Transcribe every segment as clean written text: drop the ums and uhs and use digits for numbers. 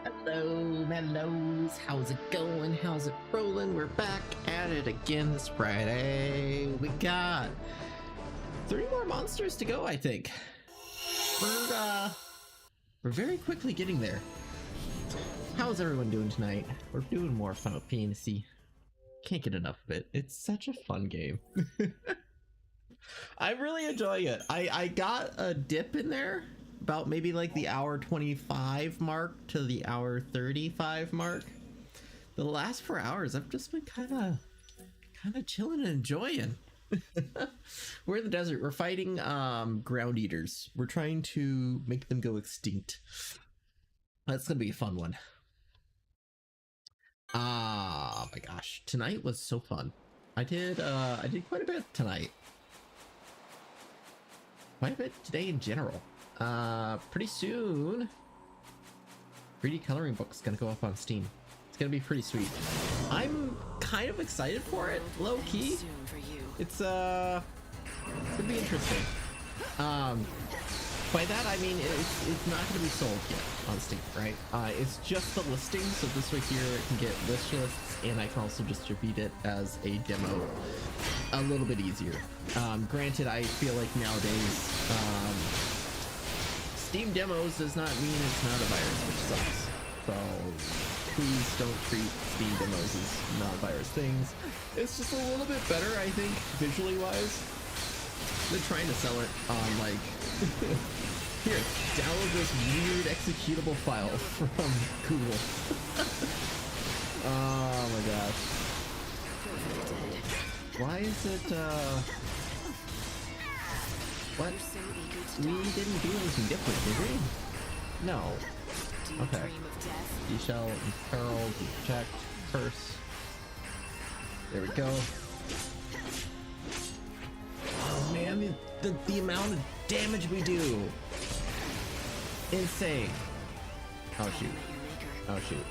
Hello, hellos. How's it going? How's it rolling? We're back at it again this Friday. We got 3 more monsters to go, I think. We're very quickly getting there. How's everyone doing tonight? We're doing more Final Fantasy. Can't get enough of it. It's such a fun game. I really enjoy it. I got a dip in there about maybe like the hour 25 mark to the hour 35 mark. The last 4 hours I've just been kind of chilling and enjoying. We're in the desert. We're fighting ground eaters. We're trying to make them go extinct. That's gonna be a fun one. Ah, my gosh, tonight was so fun. I did quite a bit tonight. Quite a bit today in general. Pretty soon 3D coloring book's gonna go up on Steam. It's gonna be pretty sweet. I'm kind of excited for it, low key. It's gonna be interesting. By that I mean it's not gonna be sold yet on Steam, right? It's just the listing, so this way here it can get wish lists, and I can also distribute it as a demo a little bit easier. Granted, I feel like nowadays Steam demos does not mean it's not a virus, which sucks. So please don't treat Steam demos as non-virus things. It's just a little bit better, I think, visually wise. They're trying to sell it on like here, download this weird executable file from Google. Oh my gosh. Why is it what? We didn't do anything different, did we? No. Okay. You shall imperil, protect, curse. There we go. Oh man, the amount of damage we do. Insane. Oh shoot. Oh shoot.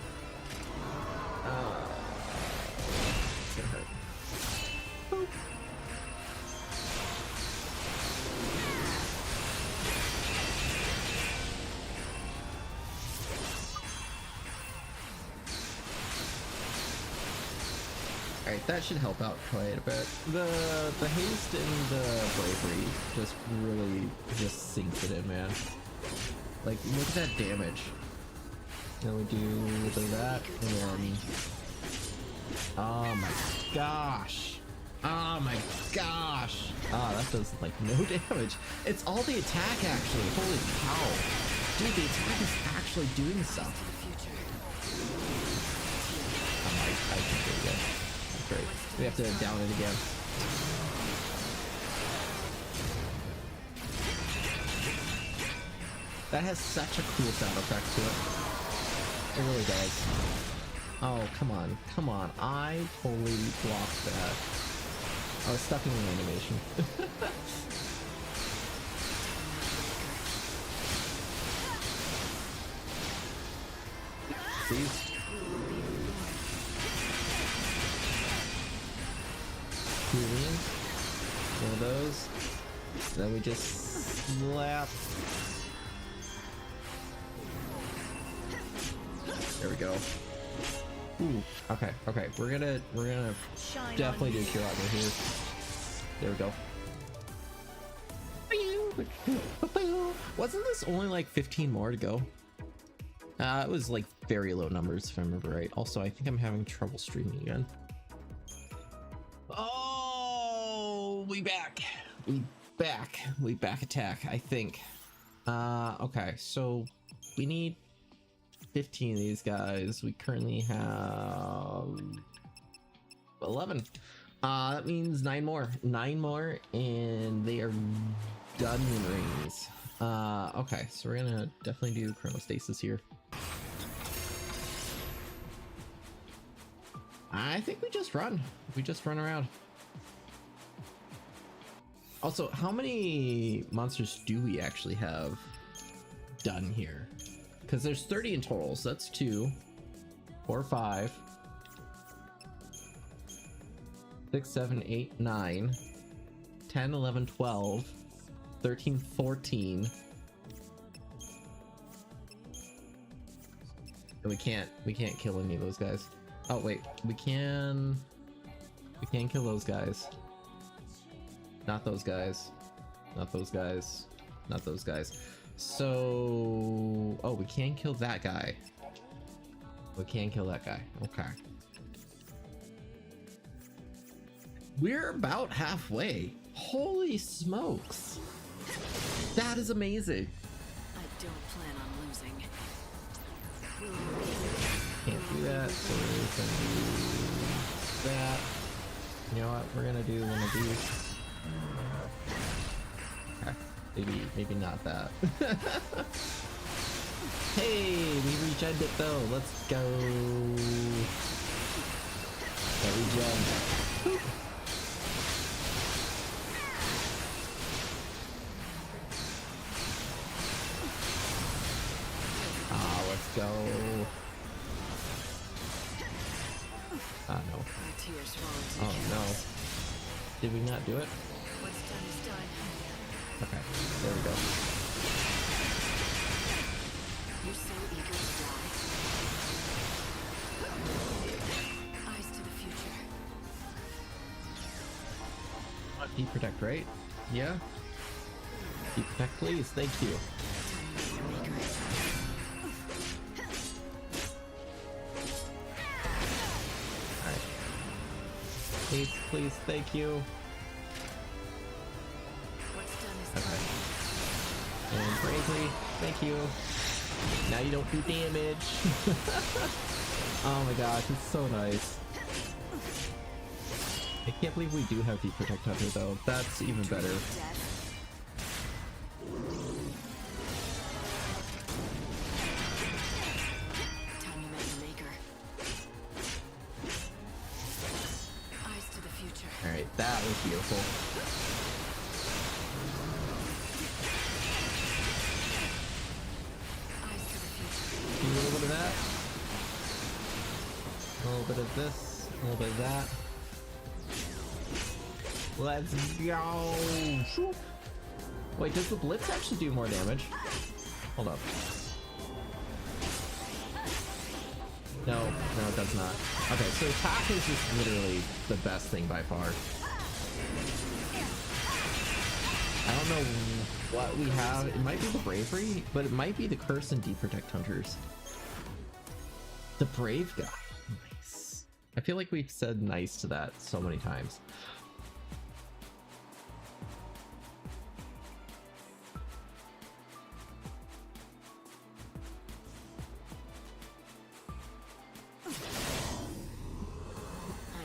It's gonna hurt. Boop. Alright, that should help out quite a bit. The haste and the bravery just really just sinks it in, man. Like, look at that damage. Then we do that, and then... Oh my gosh! Oh my gosh! Ah, that does like no damage. It's all the attack actually. Holy cow! Dude, the attack is actually doing stuff. I can do it. Great. We have to down it again. That has such a cool sound effect to it. It really does. Oh, come on. Come on. I totally blocked that. I was stuck in the animation. Please. One of those. Then we just slap. There we go. Ooh. Okay. Okay. We're gonna definitely do a cure out here. There we go. Wasn't this only like 15 more to go? It was like very low numbers if I remember right. Also, I think I'm having trouble streaming again. Oh, we back. We back attack, I think. Okay, so we need 15 of these guys. We currently have 11. That means 9 more. 9 more, and they are done in rings. Okay, so we're gonna definitely do chronostasis here. I think we just run. We just run around. Also, how many monsters do we actually have done here? Because there's 30 in total, so that's 2, 4, 5, 6, 7, 8, 9, 10, 11, 12, 13, 14, We can't kill any of those guys. Oh wait, we can kill those guys. Not those guys. Not those guys. Not those guys. So, oh, we can kill that guy. We can kill that guy. Okay. We're about halfway. Holy smokes. That is amazing. I don't plan on losing. Can't do that, so we're gonna do that. You know what? We're gonna do one of these. Okay. Maybe not that. Hey, we regen it though. Let's go. Yeah, regen. Let's go. No. Oh no. Did we not do it? What's done is done. Okay, there we go. You're so eager to die. Eyes to the future. Deep protect, right? Yeah? Deep protect, please. Thank you. Alright. Please, please, thank you. What's done is Okay. done. And bravery, thank you. Now you don't do damage. Oh my gosh, it's so nice. I can't believe we do have Deep Protect Hunter though. That's even better. Death. Time you met the maker. Eyes to the future. Alright, that was beautiful. Eyes to the future. Do a little bit of that. A little bit of this. A little bit of that. Let's go! Shoop. Wait, does the Blitz actually do more damage? Hold up. No, it does not. Okay, so attack is just literally the best thing by far. I don't know what we have. It might be the Bravery, but it might be the Curse and Deep Protect Hunters. The Brave guy. Nice. I feel like we've said nice to that so many times.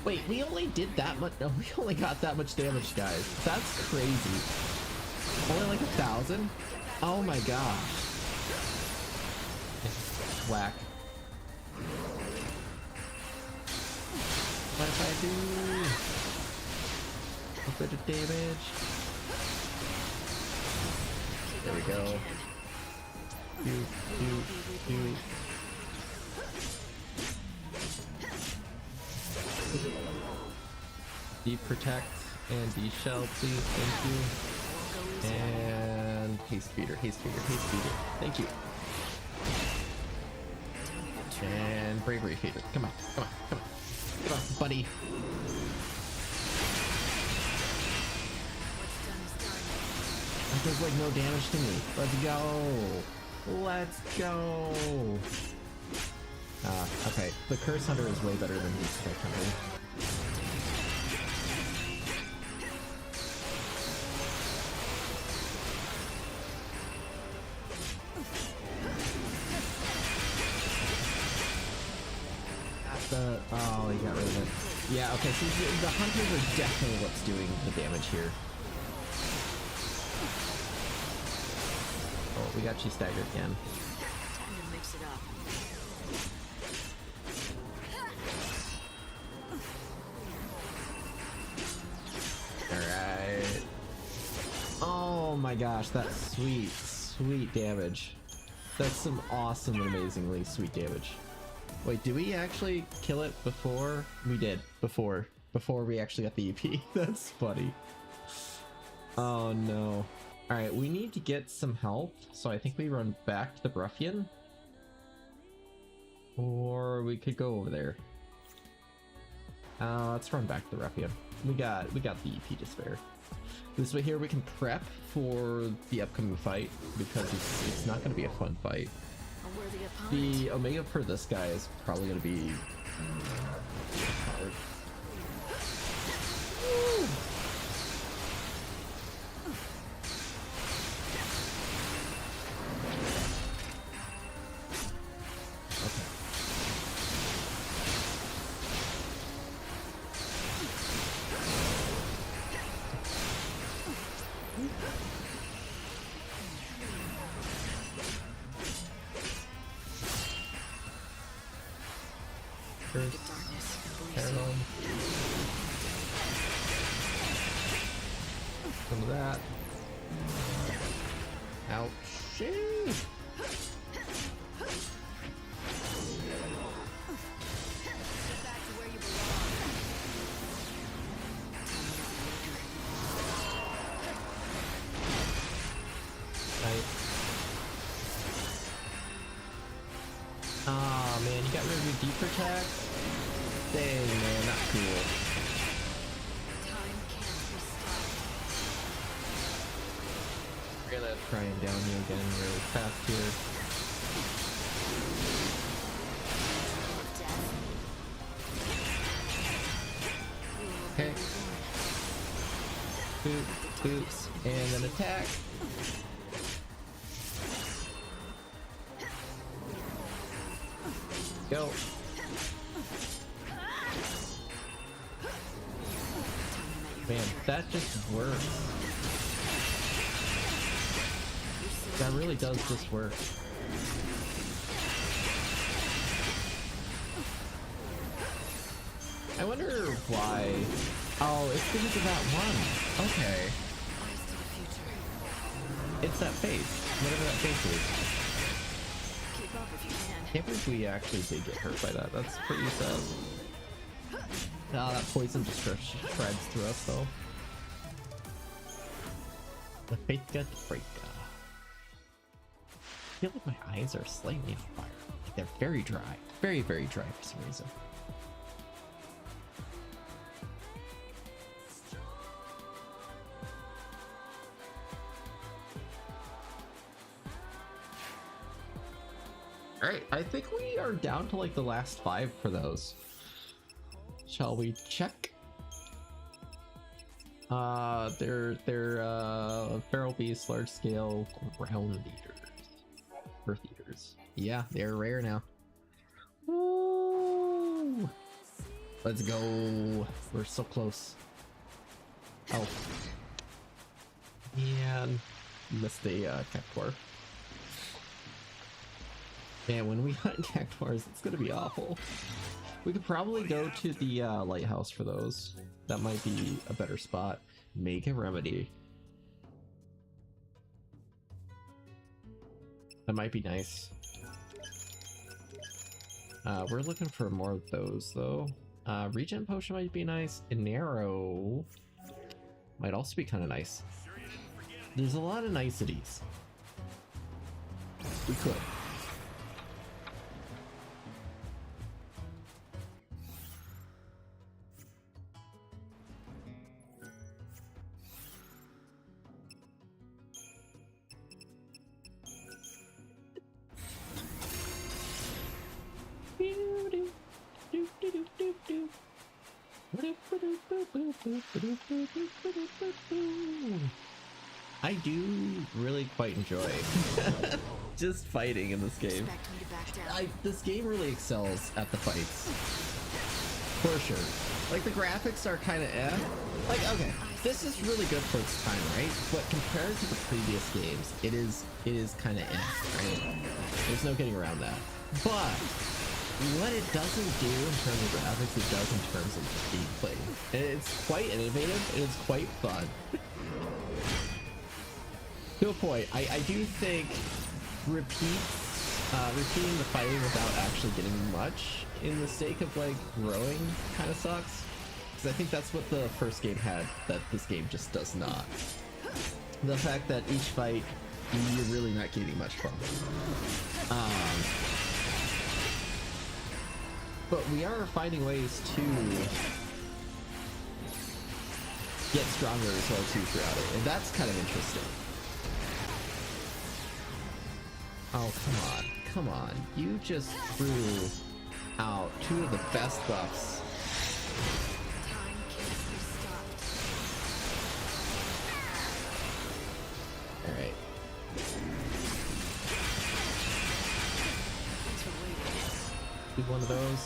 Wait, we only did that much? No, we only got that much damage, guys. That's crazy. Only like 1,000? Oh my gosh. Whack. What if I do a bit of damage? There we go. Do. Deep protect and de-shell, please. Thank you. And haste feeder. Thank you. And bravery feeder. Come on, buddy. That does like no damage to me. Let's go. Okay. The Curse Hunter is way better than Deep Protect Hunter. Oh, he got rid of it. Yeah, okay, so the hunters are definitely what's doing the damage here. Oh, we got you staggered again. Time to mix it up. Alright. Oh my gosh, that's sweet damage. That's some awesome, amazingly sweet damage. Wait, did we actually kill it before? We did, before we actually got the EP. That's funny. Oh no. Alright, we need to get some help, so I think we run back to the Ruffian. Or we could go over there. Let's run back to the Requiem. We got the EP to spare. This way here we can prep for the upcoming fight, because it's not going to be a fun fight. A worthy opponent. The Omega for this guy is probably going to be hard. Woo! Some of that. Ouch. Get back to where you belong. Nice. Aw, man, you got rid of your deep attack? Dang, man, not cool. Time can't be stopped. We're gonna try and down you again really fast here. Death. Okay. Boot, boot, and then attack. Go. Man, that just works. That really does just work. I wonder why. Oh, it's because of that one. Okay. Eyes to the future. It's that face. Whatever that face is. Keep up if you can. Can't believe we actually did get hurt by that. That's pretty sad. Ah, that poison just shreds through us though. The Fateca Breaker. I feel like my eyes are slightly on fire. Like they're very dry. Very, very dry for some reason. Alright, I think we are down to like the last 5 for those. Shall we check? They're feral beasts, large scale ground eaters, earth eaters. Yeah, they're rare now. Woo! Let's go. We're so close. Oh, man, missed the Cactuar. Man, when we hunt Cactuars, it's gonna be awful. We could probably go to the lighthouse for those. That might be a better spot. Make a remedy. That might be nice. We're looking for more of those though. Regen potion might be nice. An arrow might also be kind of nice. There's a lot of niceties. We could. I do really quite enjoy just fighting in this game. Expect me to back down. This game really excels at the fights. For sure. Like the graphics are kind of like, okay, this is really good for its time, right? But compared to the previous games, it is kind of right? There's no getting around that. But what it doesn't do in terms of graphics, it does in terms of gameplay. And it's quite innovative, and it's quite fun. To a point, I do think repeating the fighting without actually getting much in the sake of like growing kind of sucks. Because I think that's what the first game had that this game just does not. The fact that each fight you're really not getting much from. But we are finding ways to get stronger as well too throughout it, and that's kind of interesting. Oh, come on. You just threw out two of the best buffs. Time can't be stopped. Alright. Thanks for waiting. Do one of those.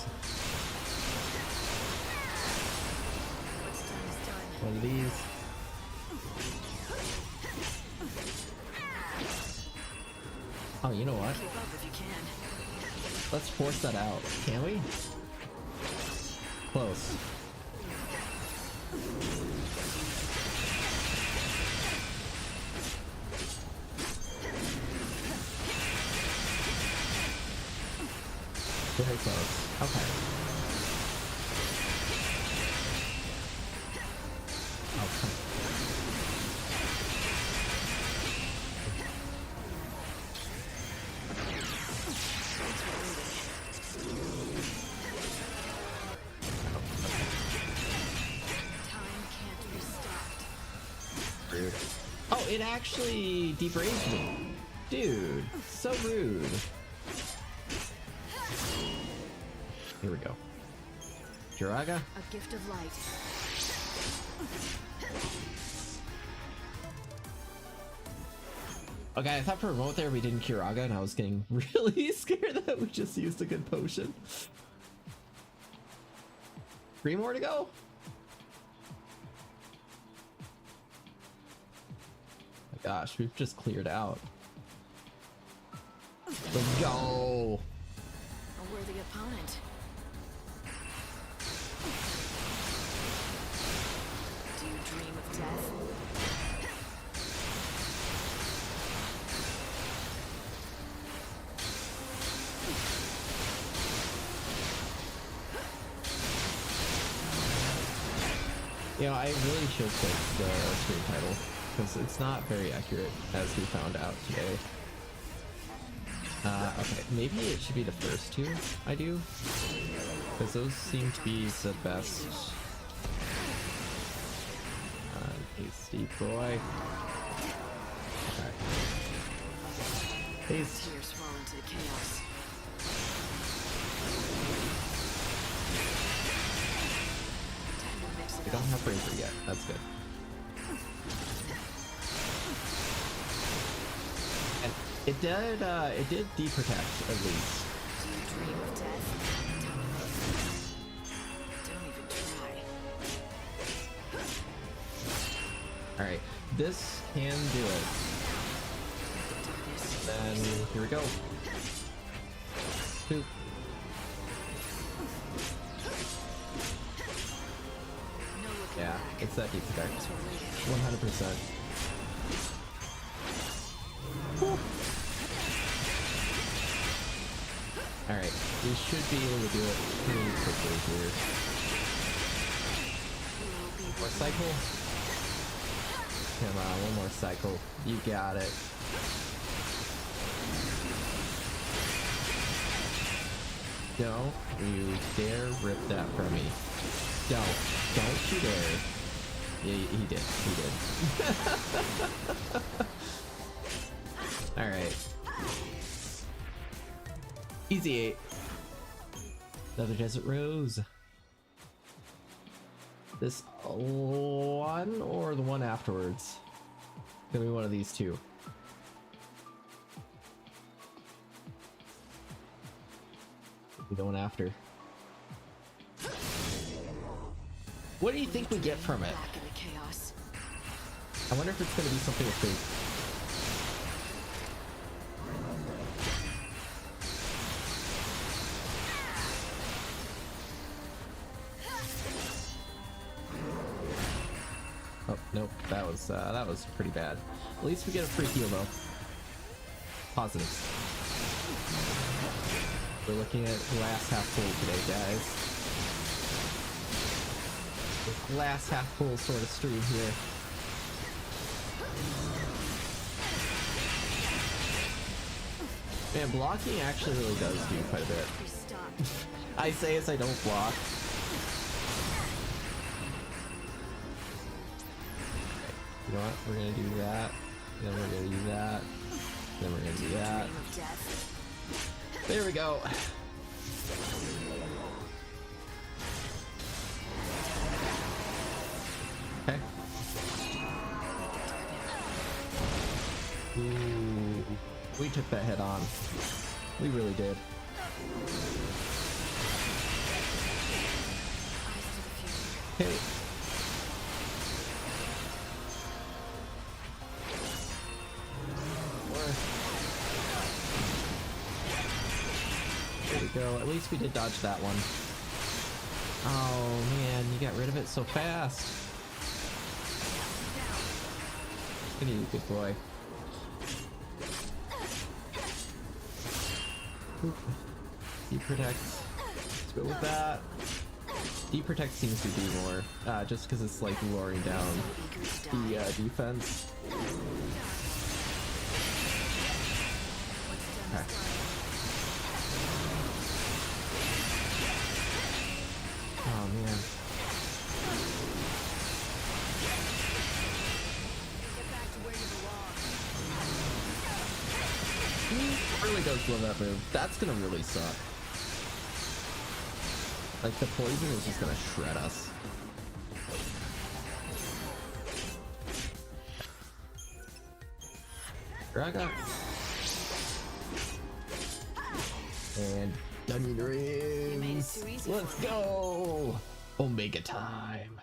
What's done is done. One of these. Oh, you know what? Keep up if you can. Let's force that out. Can we? Close. Very close. Okay. Oh, come on. Time can't be stopped. Rude. Oh, it actually debrazed me. Dude, so rude. Here we go. Jiraga? A gift of light. Okay, I thought for a moment there we didn't Kiraga and I was getting really scared that we just used a good potion. 3 more to go? My gosh, we've just cleared out. Let's go! A worthy opponent. Do you dream of death? You know, I really should fix the stream title, because it's not very accurate, as we found out today. Okay, maybe it should be the first two I do, because those seem to be the best. Hasty boy. Okay. Haste. Tears fall into the chaos. Time to mix We it don't up. have Razor yet, that's good. And it did deprotect, at least. Do you dream of death? Don't even try. Alright, this can do it. Then, here we go. Boop. No looking Yeah, back. it's that deep effect. Thanks for waiting. 100%. Alright, we should be able to do it pretty quickly here. Will be More cycle? Come on, one more cycle. You got it. Don't you dare rip that from me. Don't you dare. Yeah, he did. Alright. Easy 8. Another desert rose. This one or the one afterwards? Gonna be one of these two. The one after. What do you think we get from it? back in the chaos. I wonder if it's gonna be something with big. Oh nope, that was pretty bad. At least we get a free heal though. Positives. We're looking at glass half full today, guys. The glass half full sort of stream here. Man, blocking actually really does do quite a bit. Stop. I say as I don't block. You know what? We're gonna do that. Then we're gonna do that. Then we're gonna do that. Dream of death. There we go. Okay. Ooh, we took that head on. We really did. Okay. There we go. At least we did dodge that one. Oh man, you got rid of it so fast. Look at you, good boy. Deep protect. Let's go with that. Deep protect seems to do more, just because it's like lowering down the defense. Okay. Oh man. Get back to where you belong. He really does love that move. That's gonna really suck. Like the poison is just gonna shred us. Draga. And Dungeon Rings. Let's go! Omega time.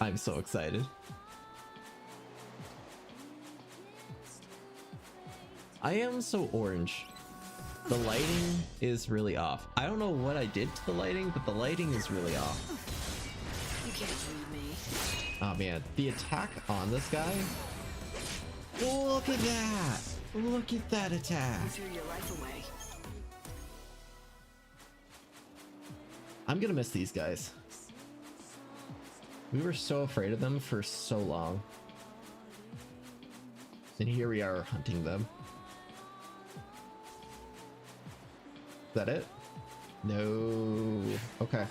I'm so excited. I am so orange. The lighting is really off. I don't know what I did to the lighting, but the lighting is really off. You can't read me. Oh man, the attack on this guy. Look at that! Look at that attack! You threw your life away. I'm gonna miss these guys. We were so afraid of them for so long. And here we are hunting them. Is that it? No. Okay.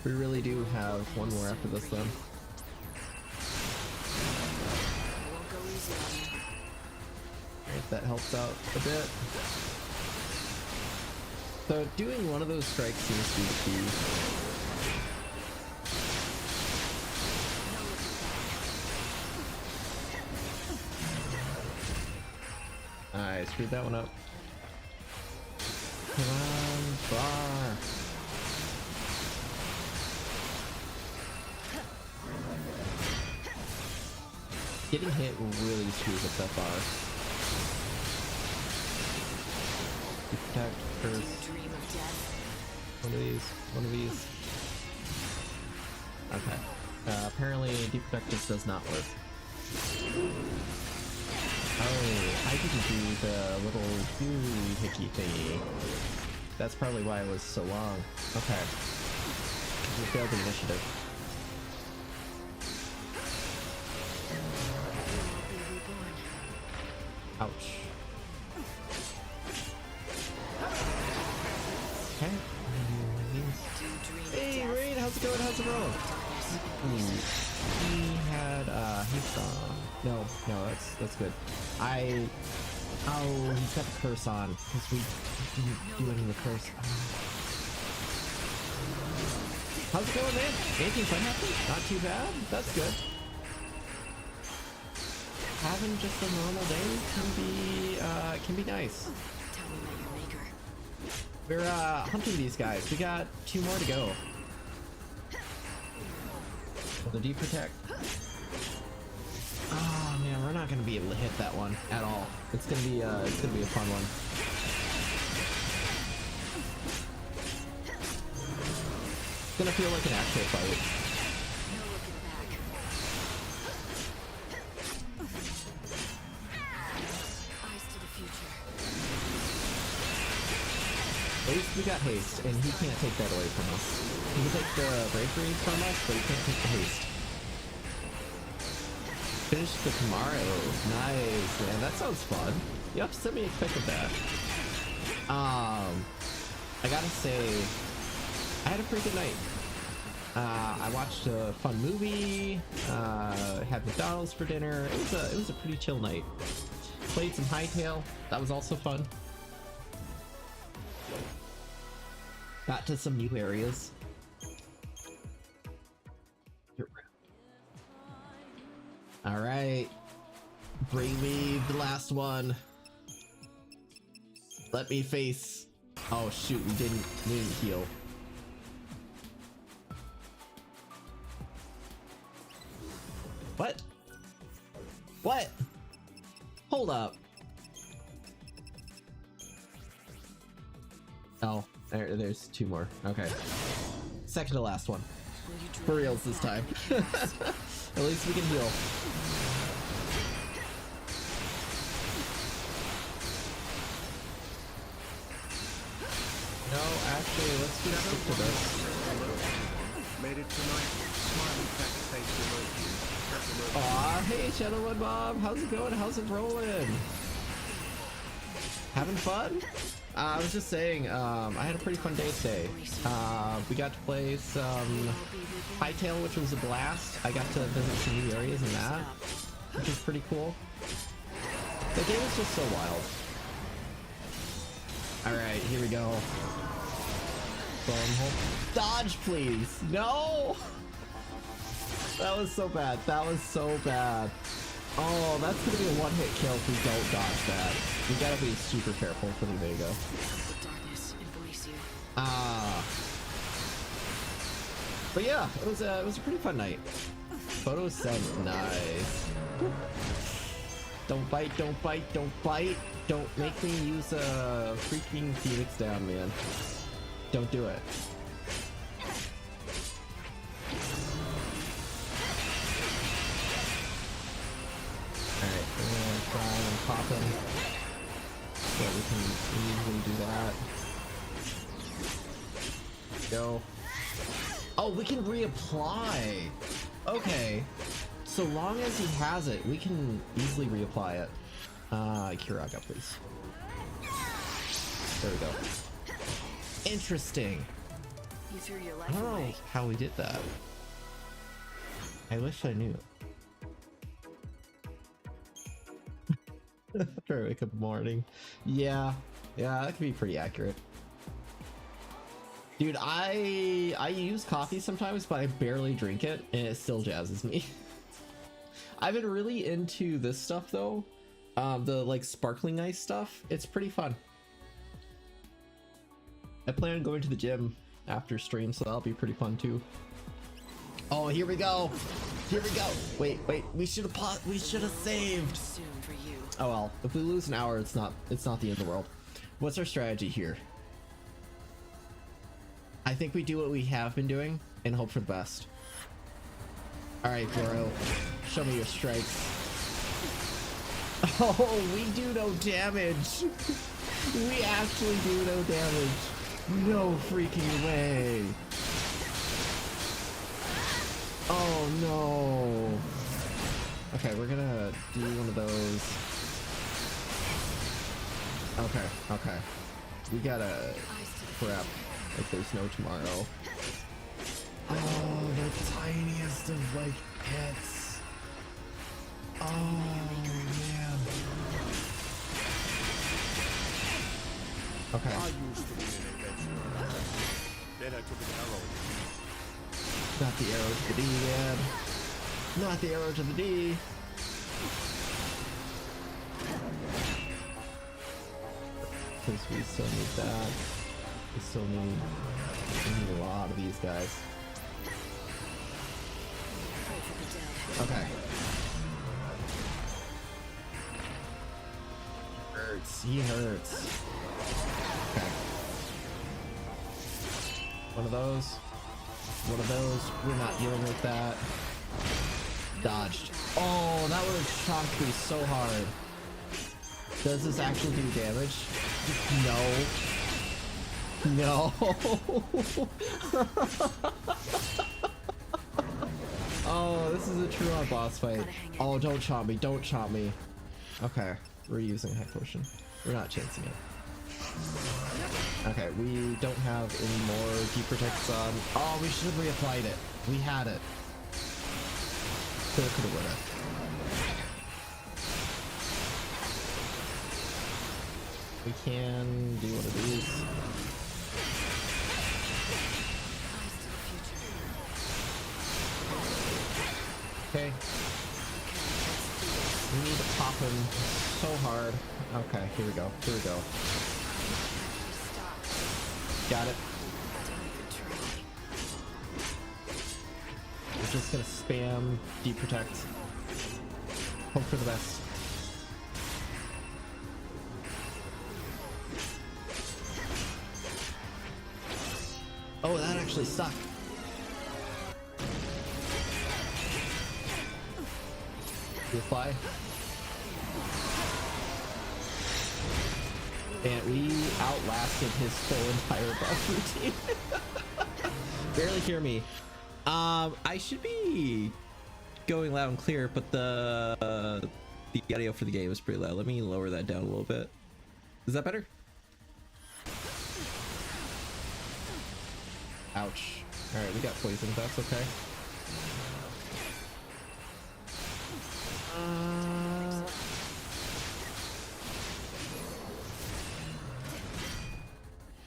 We really do have one more after this then. I won't go easy on you. Alright, that helps out a bit. So doing one of those strikes seems to be the key. I screwed that one up. Come on, bar. Getting hit really screws up that bar. Protect first. Dream of death. One of these. One of these. Okay. Apparently, deep protective does not work. Oh, I didn't do the little doohickey thingy. That's probably why it was so long. Okay. We failed the initiative. Ouch. Okay. Hey, Rain, how's it going? How's it rolling? He had, he's no, that's good. Oh, he's got the curse on, because we didn't do any of the curse. How's it going, man? Anything fun happening? Not too bad? That's good. Having just a normal day can be nice. Tell me about your maker. We're, hunting these guys. We got 2 more to go. The deep protect. Oh man, we're not gonna be able to hit that one at all. It's gonna be a fun one. It's gonna feel like an actual fight. No looking back. Eyes to the future. At least we got haste, and he can't take that away from us. He can take the bravery from us, but he can't take the haste. Finish the tomorrow. Nice, man. That sounds fun. Yep, send me a pic of that. I gotta say, I had a pretty good night. I watched a fun movie, had McDonald's for dinner. It was a pretty chill night. Played some Hightail. That was also fun. Got to some new areas. All right, Brainwave, the last one. Let me face. Oh shoot, we didn't heal. What? What? Hold up. Oh, there's two more. Okay. Second to last one. For reals this time. At least we can heal. No, actually, let's get up to this. Made it tonight. Smiley face emoji. Aw, hey Shadowwood Bob, how's it going? How's it rolling? Having fun? I was just saying, I had a pretty fun day today. We got to play some Hightail, which was a blast. I got to visit some new areas in that, which is pretty cool. The game is just so wild. Alright, here we go. Dodge, please! No! That was so bad. That was so bad. Oh, that's gonna be a one-hit kill if we don't dodge that. We gotta be super careful for the Vega. But yeah, it was a pretty fun night. Photos sent, nice. Don't bite, don't bite, don't bite. Don't make me use a freaking Phoenix down, man. Don't do it. Alright, we're gonna try and pop him. So we can easily do that. Go. Oh, we can reapply! Okay. So long as he has it, we can easily reapply it. Kiraga, please. There we go. Interesting. You threw your life I don't know away. how we did that. I wish I knew. After I wake up in the morning. Yeah, that could be pretty accurate. Dude, I use coffee sometimes, but I barely drink it, and it still jazzes me. I've been really into this stuff though. The like sparkling ice stuff. It's pretty fun. I plan on going to the gym after stream, so that'll be pretty fun too. Oh, here we go. Here we go. Wait. We should have saved. Soon for you. Oh well, if we lose an hour, it's not the end of the world. What's our strategy here? I think we do what we have been doing and hope for the best. All right, bro, show me your strikes. Oh, we do no damage. We actually do no damage. No freaking way. Oh no. Okay, we're gonna do one of those. Okay. We gotta prep like there's no tomorrow. Oh, the tiniest of like hits. Oh man. Okay. I used to be an adventurer. Then I took an arrow. Not the arrow to the D, man. Not the arrow to the D. Because we still need that. We need a lot of these guys. Pray for the dead. Okay. Hurts. He hurts. Okay. One of those. One of those. We're not dealing with that. Dodged. Oh, that would have shocked me so hard. Does this actually do damage? No. No. Oh, this is a true on boss fight. Gotta hang in Oh, don't chomp me, don't chomp me. Okay, we're using high potion. We're not chancing it. Okay, we don't have any more deep protects on. Oh, we should have reapplied it. We had it. Coulda, woulda. We can do one of these. Eyes to the future. Okay. We need to pop him so hard. Okay, here we go. Here we go. Stop. Got it. Time for training. We're just gonna spam deep protect. Hope for the best. Oh, that actually stuck. Reply. And we outlasted his whole entire buff routine. Barely hear me. I should be going loud and clear, but the audio for the game is pretty loud. Let me lower that down a little bit. Is that better? Ouch. Alright, we got poison. That's okay.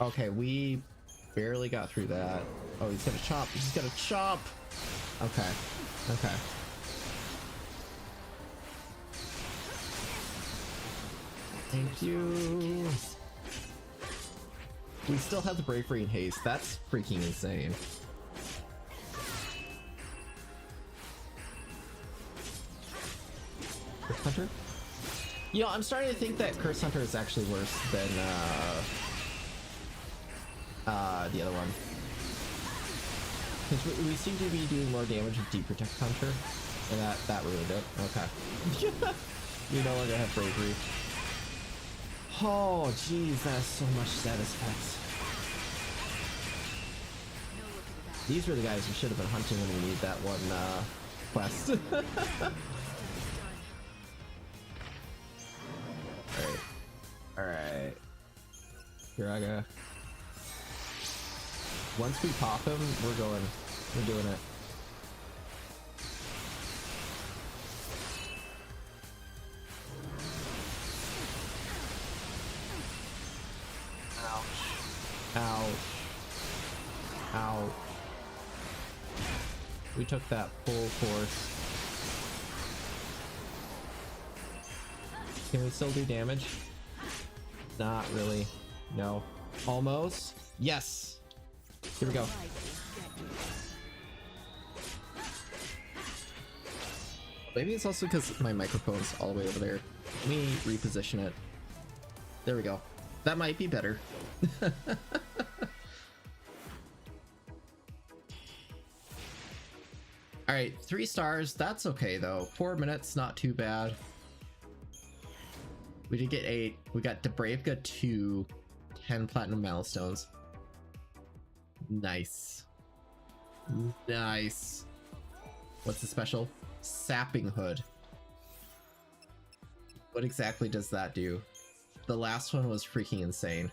Okay, we barely got through that. Oh, he's gonna chop. He's gonna chop. Okay. Okay. Thank you. We still have the bravery and haste. That's freaking insane. Curse Hunter? You know, I'm starting to think that Curse Hunter is actually worse than the other one. Because we seem to be doing more damage with Deep Protect Hunter, and that ruined it. Okay. We no longer have bravery. Oh, jeez, that's so much satisfaction. No looking back. These were the guys we should have been hunting when we need that one quest. Alright. Here I go. Once we pop him, we're doing it. Ouch. Ouch. Ouch. We took that full force. Can we still do damage? Not really. No. Almost. Yes. Here we go. Maybe it's also because my microphone's all the way over there. Let me reposition it. There we go. That might be better. Alright, 3 stars. That's okay though. 4 minutes, not too bad. We did get 8. We got Debravka 2, 10 platinum milestones. Nice. Nice. What's the special? Sapping Hood. What exactly does that do? The last one was freaking insane.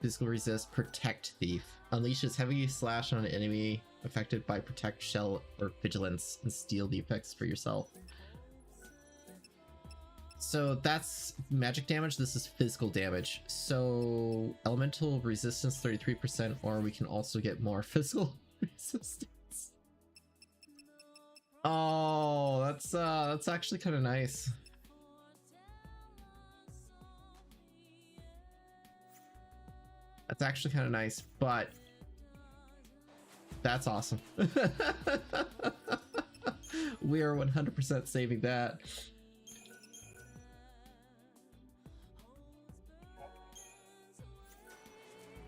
Physical resist, protect thief. Unleashes heavy slash on an enemy affected by protect, shell, or vigilance, and steal the effects for yourself. So that's magic damage. This is physical damage. So elemental resistance 33%, or we can also get more physical resistance. Oh, that's actually kind of nice. That's actually kind of nice, but that's awesome. We are 100% saving that.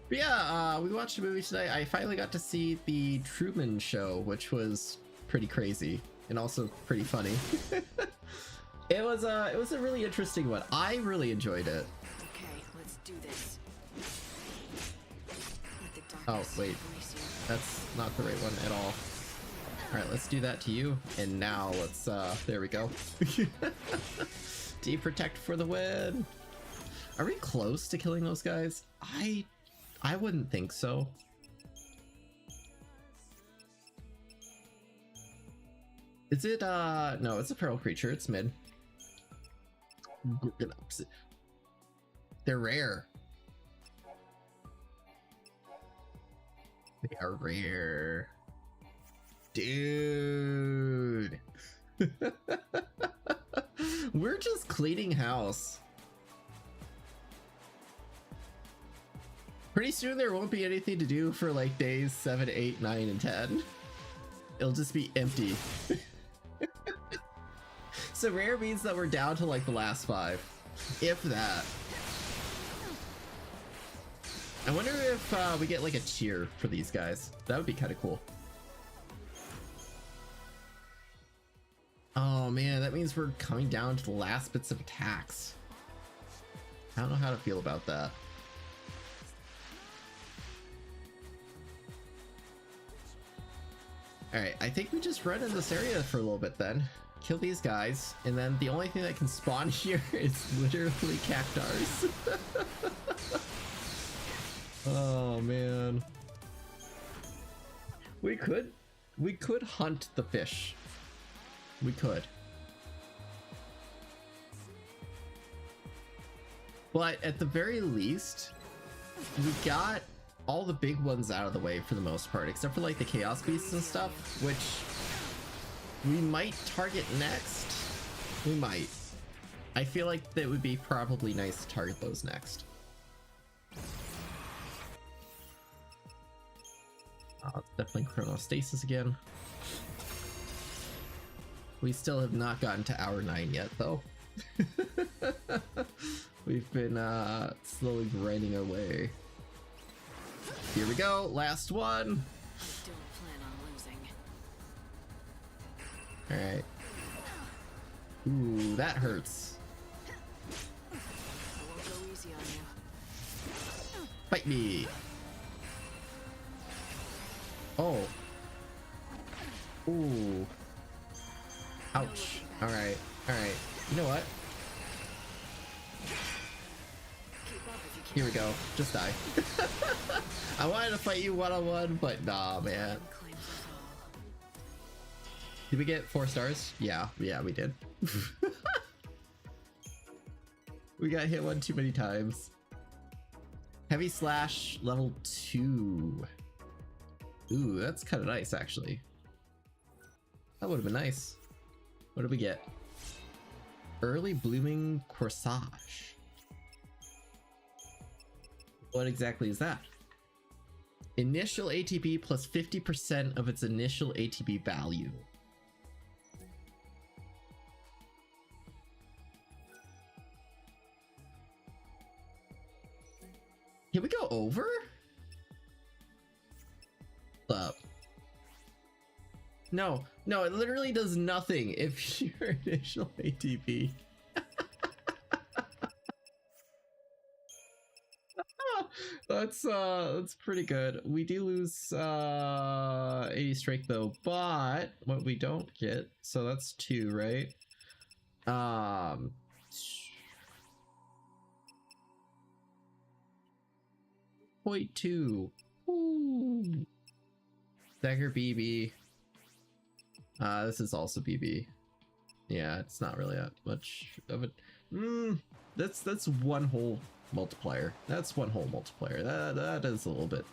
But yeah, we watched a movie today. I finally got to see the Truman Show, which was pretty crazy and also pretty funny. It was a really interesting one. I really enjoyed it. Okay, let's do this. Let the Oh darkness wait, embrace you. that's not the right one at all. Alright, let's do that to you. And now let's, there we go. Deprotect for the win! Are we close to killing those guys? I wouldn't think so. Is it, no, it's a feral creature. It's mid. They're rare. They are rare. Dude. We're just cleaning house. Pretty soon there won't be anything to do for like days 7, 8, 9, and 10. It'll just be empty. So rare means that we're down to like the last 5. If that. I wonder if we get like a cheer for these guys. That would be kind of cool. Oh man, that means we're coming down to the last bits of attacks. I don't know how to feel about that. Alright, I think we just run in this area for a little bit then. Kill these guys, and then the only thing that can spawn here is literally cactars. Oh man. We could hunt the fish. We could. But at the very least, we got all the big ones out of the way for the most part, except for like the chaos beasts and stuff, which we might target next. We might. I feel like that would be probably nice to target those next. It's definitely chronostasis again. We still have not gotten to hour 9 yet, though. We've been slowly grinding our way. Here we go, last one. I don't plan on losing. Alright. Ooh, that hurts. I won't go easy on you. Fight me. Oh. Ooh. Ouch. Alright, alright. You know what? Keep up if you can. Here we go. Just die. I wanted to fight you one-on-one, but nah, man. Claims us all. Did we get 4 stars? Yeah, we did. We got hit one too many times. Heavy slash level 2. Ooh, that's kind of nice, actually. That would have been nice. What did we get? Early blooming corsage. What exactly is that? Initial ATB plus 50% of its initial ATB value. Can we go over? Up. No, it literally does nothing if your initial ATB. That's pretty good. We do lose 80 strength though, but what we don't get, so that's 2, right? 0.2. Ooh. Dagger BB. This is also BB. Yeah, it's not really that much of it. That's one whole multiplier. That's one whole multiplier. That is a little bit.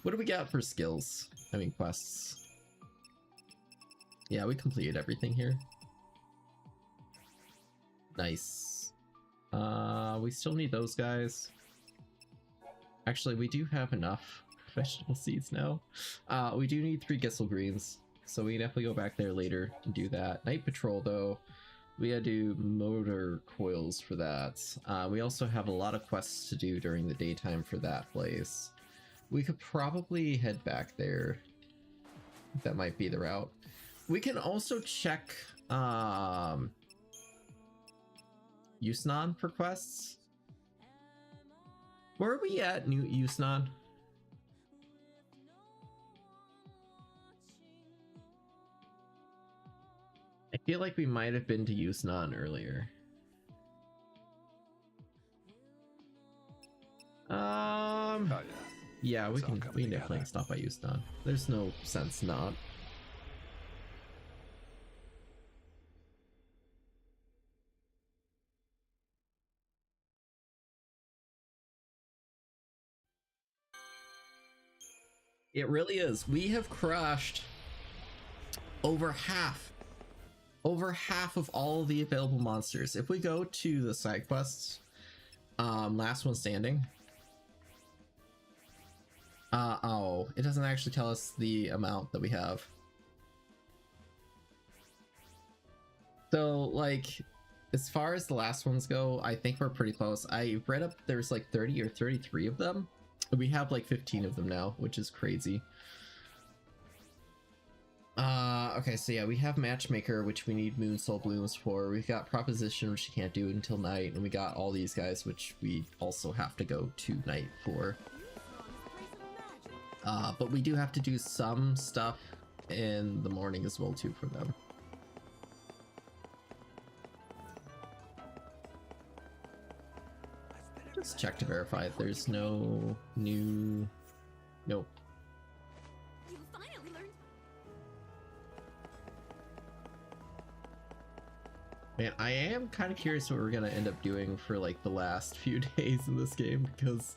What do we got for skills? I mean quests. Yeah, we completed everything here. Nice. We still need those guys. Actually, we do have enough vegetable seeds now. We do need 3 Gissel greens, so we can definitely go back there later and do that. Night patrol though, we gotta do motor coils for that. We also have a lot of quests to do during the daytime for that place. We could probably head back there. That might be the route. We can also check Yusnan for quests. Where are we at, New Yusnan? Feel like we might have been to Yusnan earlier. Oh yeah. Yeah, we It's all can coming definitely together. stop by Yusnan. There's no sense not. It really is. We have crushed over half of all the available monsters. If we go to the side quests, last one standing. Oh, it doesn't actually tell us the amount that we have. So, like, as far as the last ones go, I think we're pretty close. I read up there's like 30 or 33 of them. We have like 15 of them now, which is crazy. Okay, so yeah, we have Matchmaker, which we need Moon Soul Blooms for. We've got Proposition, which you can't do until night, and we got all these guys, which we also have to go to night for. But we do have to do some stuff in the morning as well too for them. Just check to verify if there's no new... Nope. You finally learned. Man, I am kind of curious what we're gonna end up doing for like the last few days in this game, because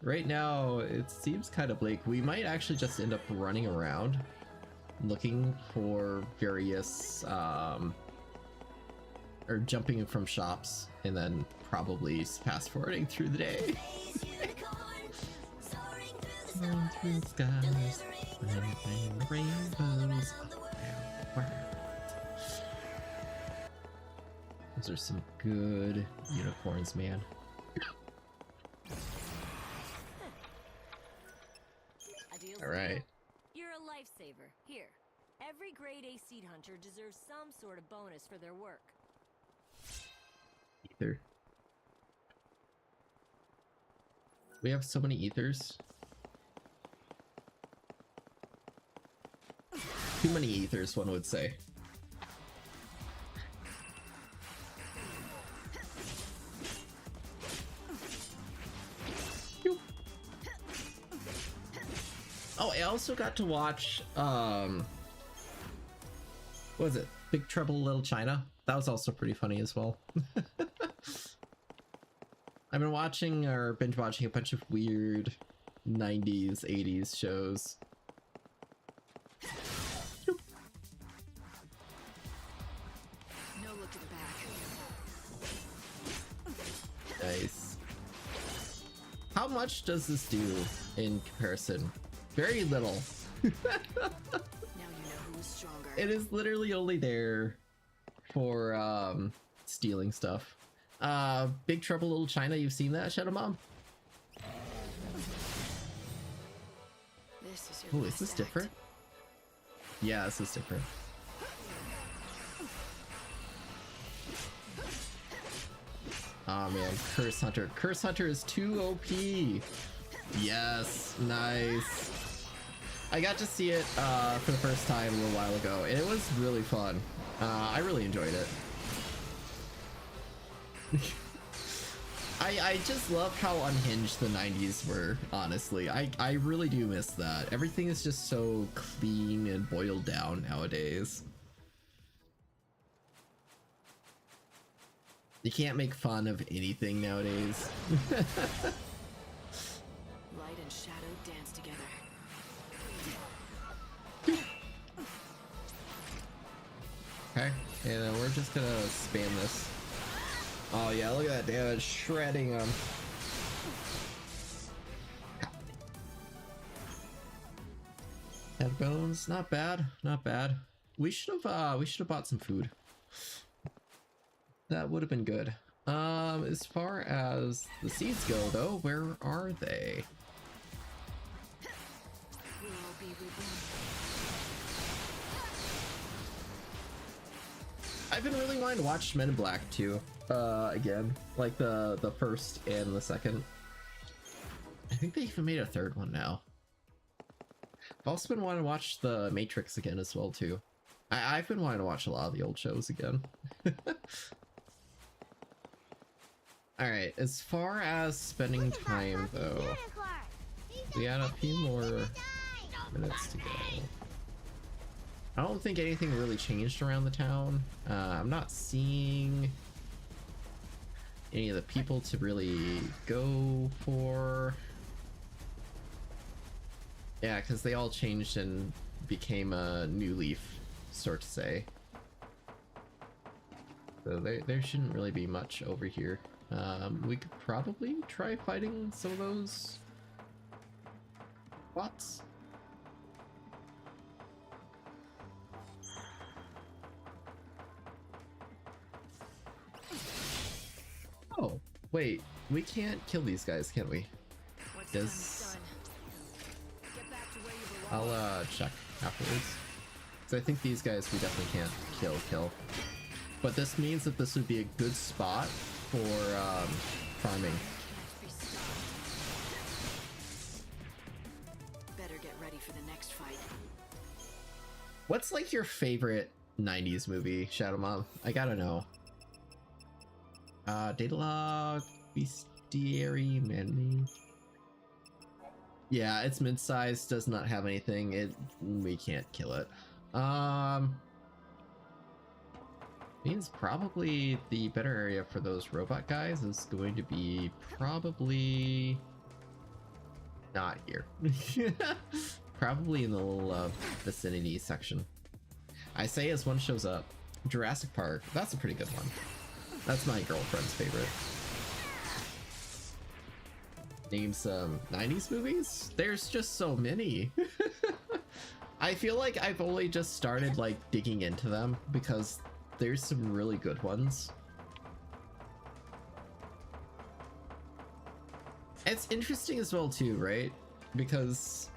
right now it seems kind of bleak. We might actually just end up running around looking for various or jumping from shops and then probably fast forwarding through the day. Soaring through the skies, rainbows, rainbows. Wow. Those are some good unicorns, man. All right. You're a lifesaver. Here. Every grade A seed hunter deserves some sort of bonus for their work. Ether. We have so many ethers. Too many ethers, one would say. Oh, I also got to watch, what was it? Big Trouble in Little China? That was also pretty funny as well. I've been watching or binge watching a bunch of weird 90s, 80s shows. No looking back. Nice. How much does this do in comparison? Very little. Now you know who is stronger. It is literally only there for stealing stuff. Big Trouble in Little China, you've seen that, Shadow Mom? This is your Oh, is last this act. different? Yeah, this is different. Oh man, Curse Hunter. Curse Hunter is too OP. Yes, nice. I got to see it for the first time a little while ago, and it was really fun. I really enjoyed it. I just love how unhinged the 90s were, honestly. I really do miss that. Everything is just so clean and boiled down nowadays. You can't make fun of anything nowadays. Light and shadow dance together. Okay, and then we're just gonna spam this. Oh yeah, look at that damage, shredding them. Head bones, not bad, not bad. We should have bought some food. That would have been good. As far as the seeds go though, where are they? We'll all be reborn. I've been really wanting to watch Men in Black too. Again, like the first and the second. I think they even made a third one now. I've also been wanting to watch The Matrix again as well too. I've been wanting to watch a lot of the old shows again. Alright, as far as spending time though, we got a few more minutes to go. I don't think anything really changed around the town. I'm not seeing any of the people to really go for. Yeah, because they all changed and became a new leaf, sort of say. So there shouldn't really be much over here. We could probably try fighting some of those bots. Oh, wait, we can't kill these guys, can we? What's Does- done is done. Get back to where you belong. I'll check afterwards. So I think these guys we definitely can't kill. But this means that this would be a good spot for farming. Can't be stopped. Better get ready for the next fight. What's like your favorite 90s movie, Shadow Mom? I gotta know. Data log, bestiary, man. Yeah, it's mid-sized, does not have anything. We can't kill it. Means probably the better area for those robot guys is going to be probably not here. Probably in the little vicinity section. I say as one shows up. Jurassic Park, that's a pretty good one. That's my girlfriend's favorite. Name some 90s movies? There's just so many. I feel like I've only just started like digging into them because there's some really good ones. It's interesting as well too, right? Because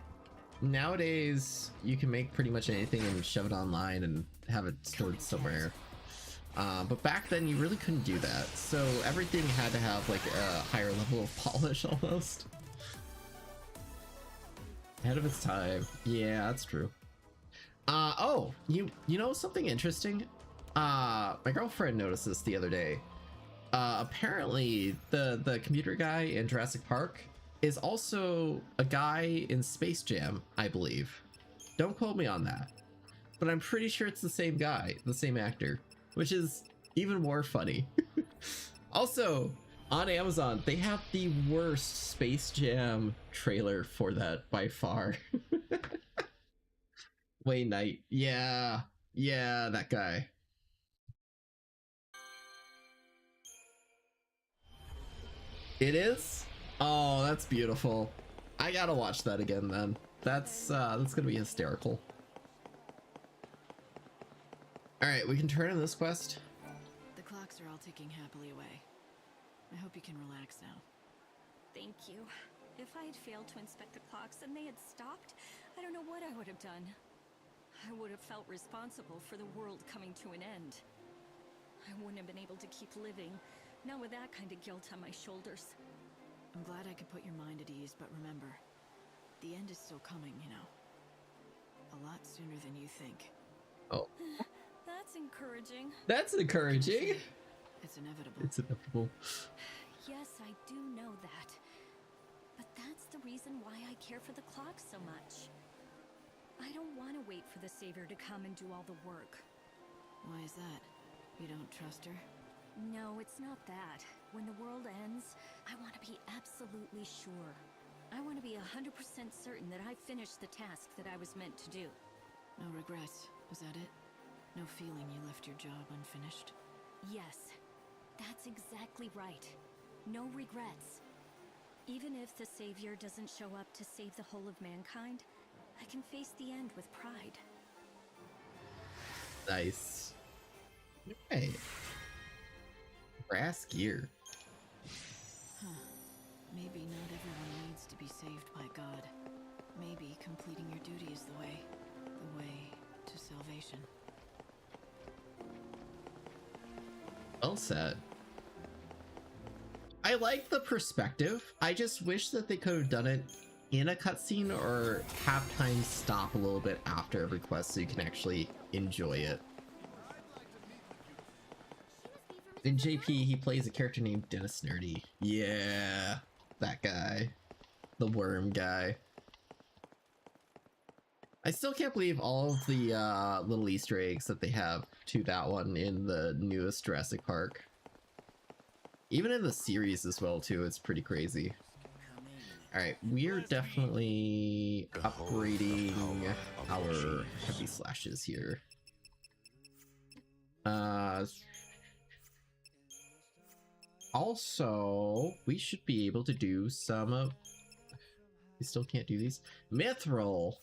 nowadays you can make pretty much anything and shove it online and have it stored somewhere. But back then you really couldn't do that, so everything had to have like a higher level of polish almost. Ahead of its time. Yeah, that's true. Oh, you know something interesting? My girlfriend noticed this the other day. Apparently the computer guy in Jurassic Park is also a guy in Space Jam, I believe. Don't quote me on that, but I'm pretty sure it's the same guy, the same actor, which is even more funny. Also, on Amazon, they have the worst Space Jam trailer for that by far. Wayne Knight. Yeah, that guy. It is? Oh, that's beautiful. I gotta watch that again then. That's gonna be hysterical. Alright, we can turn in this quest. The clocks are all ticking happily away. I hope you can relax now. Thank you. If I had failed to inspect the clocks and they had stopped, I don't know what I would have done. I would have felt responsible for the world coming to an end. I wouldn't have been able to keep living, not with that kind of guilt on my shoulders. I'm glad I could put your mind at ease, but remember, the end is still coming, you know. A lot sooner than you think. Oh. That's encouraging. That's encouraging. It's inevitable. It's inevitable. Yes, I do know that. But that's the reason why I care for the clock so much. I don't want to wait for the Savior to come and do all the work. Why is that? You don't trust her? No, it's not that. When the world ends, I want to be absolutely sure. I want to be 100% certain that I finished the task that I was meant to do. No regrets, was that it? No feeling you left your job unfinished? Yes, that's exactly right. No regrets. Even if the Savior doesn't show up to save the whole of mankind, I can face the end with pride. Nice. Hey. Brass gear. Huh. Maybe not everyone needs to be saved by God. Maybe completing your duty is the way to salvation. Well said. I like the perspective. I just wish that they could have done it in a cutscene or have time stop a little bit after every quest so you can actually enjoy it. In JP, he plays a character named Dennis Nerdy. Yeah, that guy. The worm guy. I still can't believe all of the little Easter eggs that they have to that one in the newest Jurassic Park. Even in the series as well, too, it's pretty crazy. Alright, we're definitely upgrading our heavy slashes here. Also, we should be able to do some of... We still can't do these. Mithril!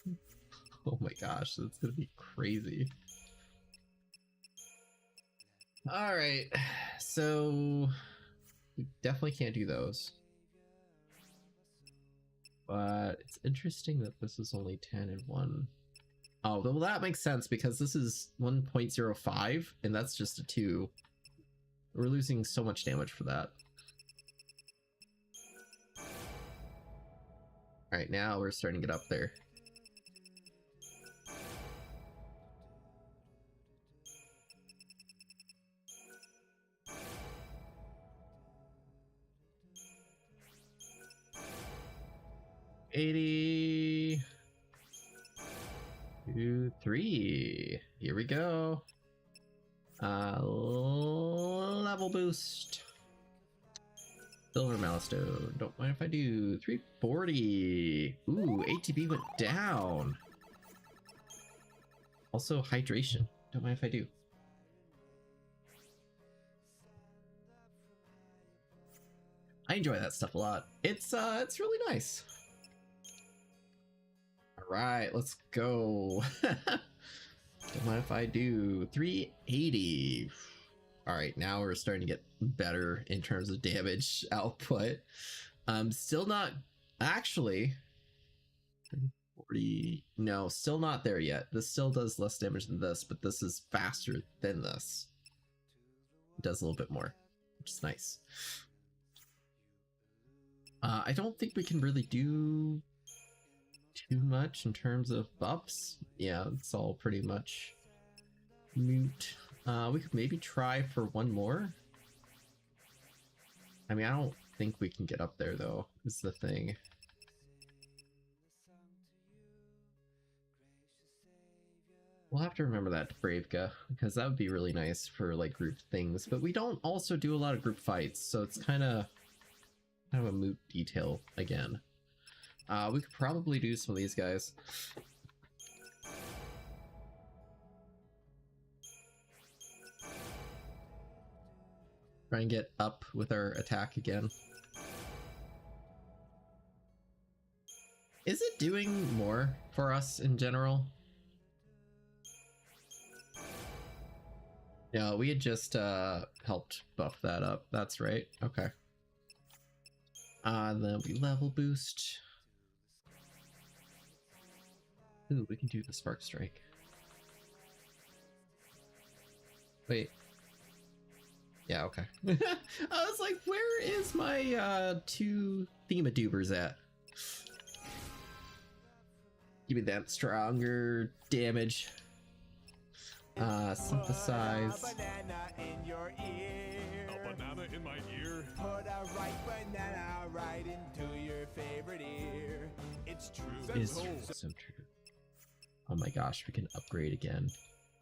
Oh my gosh, that's gonna be crazy. Alright, so... We definitely can't do those. But it's interesting that this is only 10 and 1. Oh, well that makes sense because this is 1.05 and that's just a 2. We're losing so much damage for that. Alright, now we're starting to get up there. $80. 2, 3. Here we go. Level boost. Silver milestone. Don't mind if I do. 340. Ooh, ATB went down. Also hydration. Don't mind if I do. I enjoy that stuff a lot. It's really nice. Alright, let's go. Don't mind if I do. 380. Alright, now we're starting to get better in terms of damage output. Still not... Actually... 40... No, still not there yet. This still does less damage than this, but this is faster than this. It does a little bit more, which is nice. I don't think we can really do too much in terms of buffs. Yeah, it's all pretty much moot. We could maybe try for one more. I mean, I don't think we can get up there though, is the thing. We'll have to remember that to Braveka, because that would be really nice for like group things, but we don't also do a lot of group fights, so it's kind of a moot detail again. We could probably do some of these guys. Try and get up with our attack again. Is it doing more for us in general? No, we had just helped buff that up. That's right. Okay. Then we level boost. Ooh, we can do the Spark Strike. Wait. Yeah, okay. I was like, where is my 2 Themadubers at? Give me that stronger damage. Synthesize. A banana in your ear. A banana in my ear. Put a ripe banana right into your favorite ear. It's true. It's so true. Oh my gosh, we can upgrade again.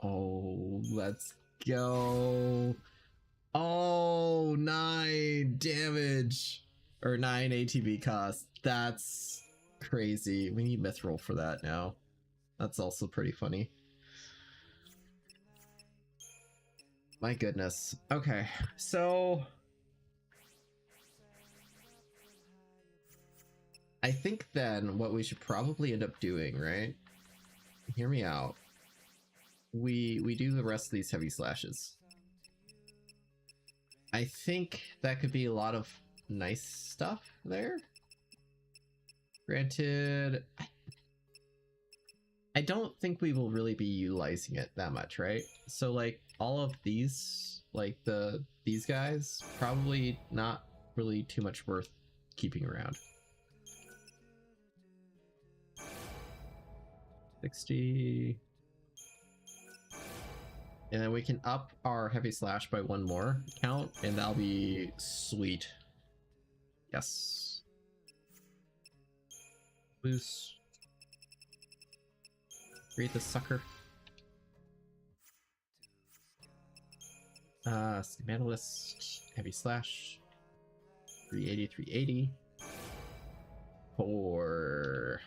Oh, let's go. Oh, 9 damage. Or 9 ATB cost. That's crazy. We need Mithril for that now. That's also pretty funny. My goodness. Okay, so... I think then what we should probably end up doing, right? Hear me out. We do the rest of these heavy slashes. I think that could be a lot of nice stuff there. Granted, I don't think we will really be utilizing it that much, right? So like all of these, like these guys, probably not really too much worth keeping around. 60. And then we can up our heavy slash by 1 more count, and that'll be sweet. Yes. Loose. Read the sucker. Schematalist. Heavy slash. 380, 380. 4.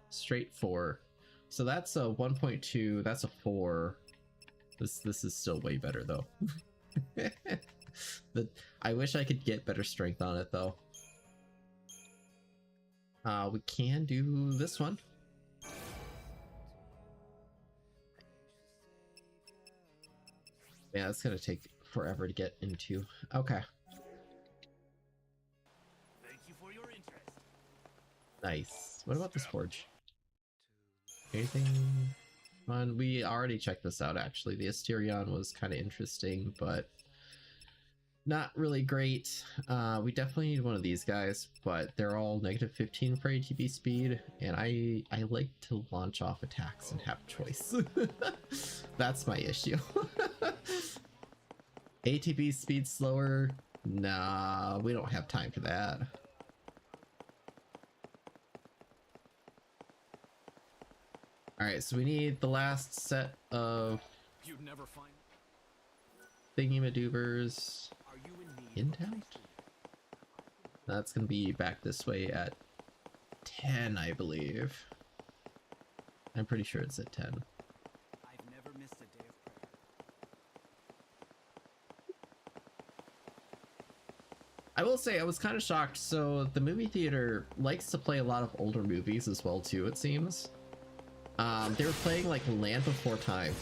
Straight 4. So that's a 1.2. That's a 4. This is still way better though. I wish I could get better strength on it though. We can do this one. Yeah, it's gonna take forever to get into. Okay. Thank you for your interest. Nice. What about this forge? Anything fun? We already checked this out actually. The Asterion was kind of interesting, but not really great. We definitely need one of these guys, but they're all -15 for ATB speed, and I like to launch off attacks and have choice. That's my issue. ATB speed slower? Nah, we don't have time for that. Alright, so we need the last set of You'd never find. thingy-madoobers Are you in need? in town? That's gonna be back this way at 10, I believe. I'm pretty sure it's at 10. I've never missed a day of prayer. I will say I was kind of shocked. So the movie theater likes to play a lot of older movies as well too, it seems. They were playing like Land Before Time.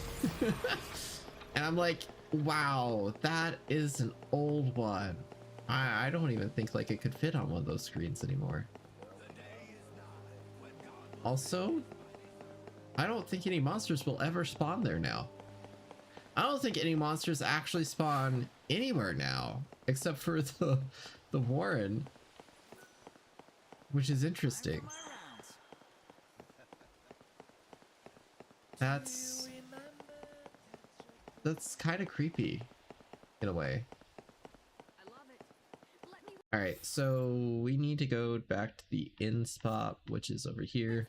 And I'm like, wow, that is an old one. I don't even think like it could fit on one of those screens anymore. Also, I don't think any monsters will ever spawn there now. I don't think any monsters actually spawn anywhere now, except for the Warren, which is interesting. That's kind of creepy in a way. All right, so we need to go back to the inn spot, which is over here.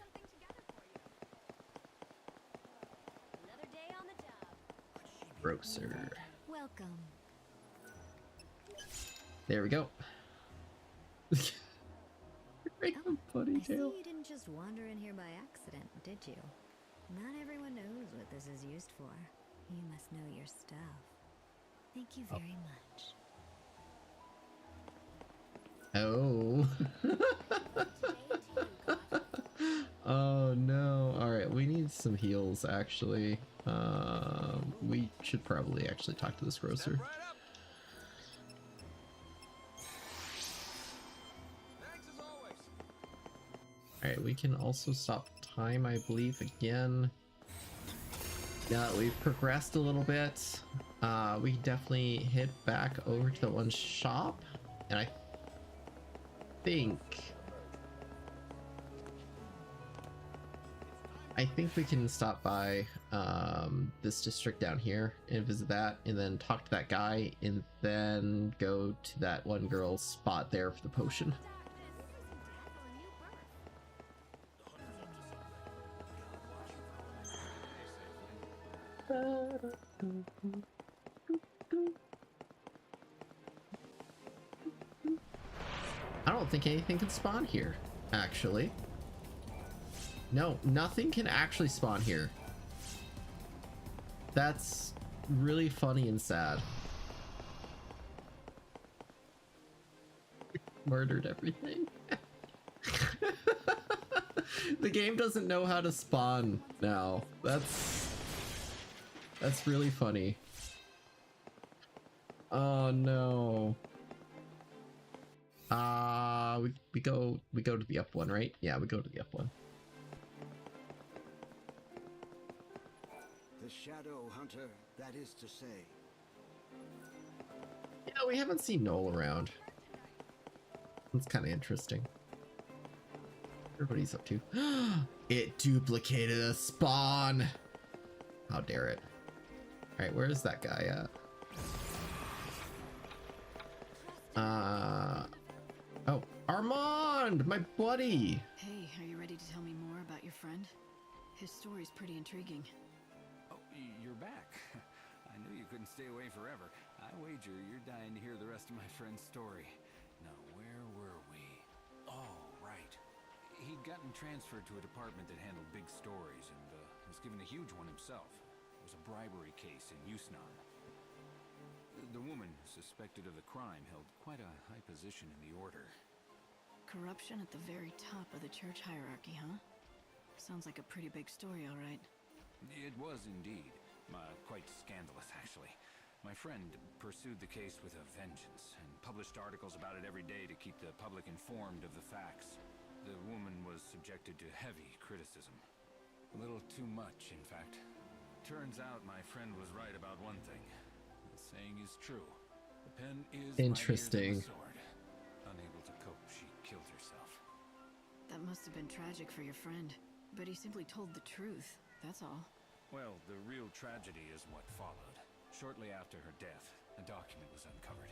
Grocer. Welcome. There we go. Random I see ponytail. you didn't just wander in here by accident, did you? Not everyone knows what this is used for. You must know your stuff. Thank you very much. Oh. Oh no. Alright, we need some heals actually. We should probably actually talk to this grocer. Right up. Thanks as always. Alright, we can also stop time, I believe, again. Now that we've progressed a little bit, we can definitely hit back over to the one shop, and I think we can stop by this district down here and visit that, and then talk to that guy, and then go to that one girl's spot there for the potion. I don't think anything can spawn here, actually. No, nothing can actually spawn here. That's really funny and sad. Murdered everything. The game doesn't know how to spawn now. That's really funny. Oh no. We go to the up one, right? Yeah, we go to the up one. The Shadow Hunter, that is to say. Yeah, we haven't seen Noel around. That's kind of interesting. Everybody's up to. It duplicated a spawn. How dare it? All right, where is that guy at? Oh, Armand, my buddy. Hey, are you ready to tell me more about your friend? His story's pretty intriguing. Oh, you're back. I knew you couldn't stay away forever. I wager you're dying to hear the rest of my friend's story. Now, where were we? Oh, right. He'd gotten transferred to a department that handled big stories and was given a huge one himself. It was a bribery case in Yusnan. The woman suspected of the crime held quite a high position in the order. Corruption at the very top of the church hierarchy, huh? Sounds like a pretty big story, all right. It was indeed. Quite scandalous, actually. My friend pursued the case with a vengeance and published articles about it every day to keep the public informed of the facts. The woman was subjected to heavy criticism. A little too much, in fact. Turns out my friend was right about one thing. The saying is true. The pen is Interesting. mightier than the sword. Unable to cope, she killed herself. That must have been tragic for your friend. But he simply told the truth, that's all. Well, the real tragedy is what followed. Shortly after her death, a document was uncovered.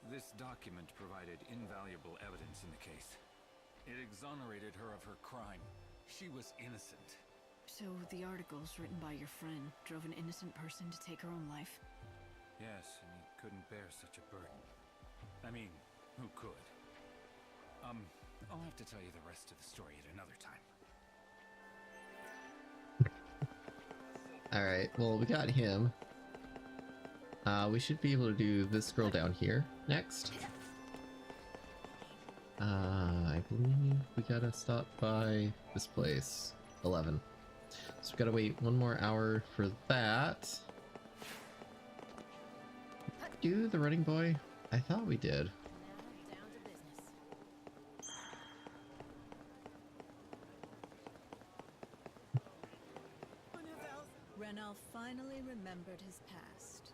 This document provided invaluable evidence in the case. It exonerated her of her crime. She was innocent. So the articles written by your friend drove an innocent person to take her own life? Yes, and he couldn't bear such a burden. I mean, who could? I'll have to tell you the rest of the story at another time. All right, well, we got him. We should be able to do this girl down here next. I believe we gotta stop by this place. 11. So we gotta wait 1 more hour for that. Do the running boy? I thought we did. Down to business. Renal finally remembered his past.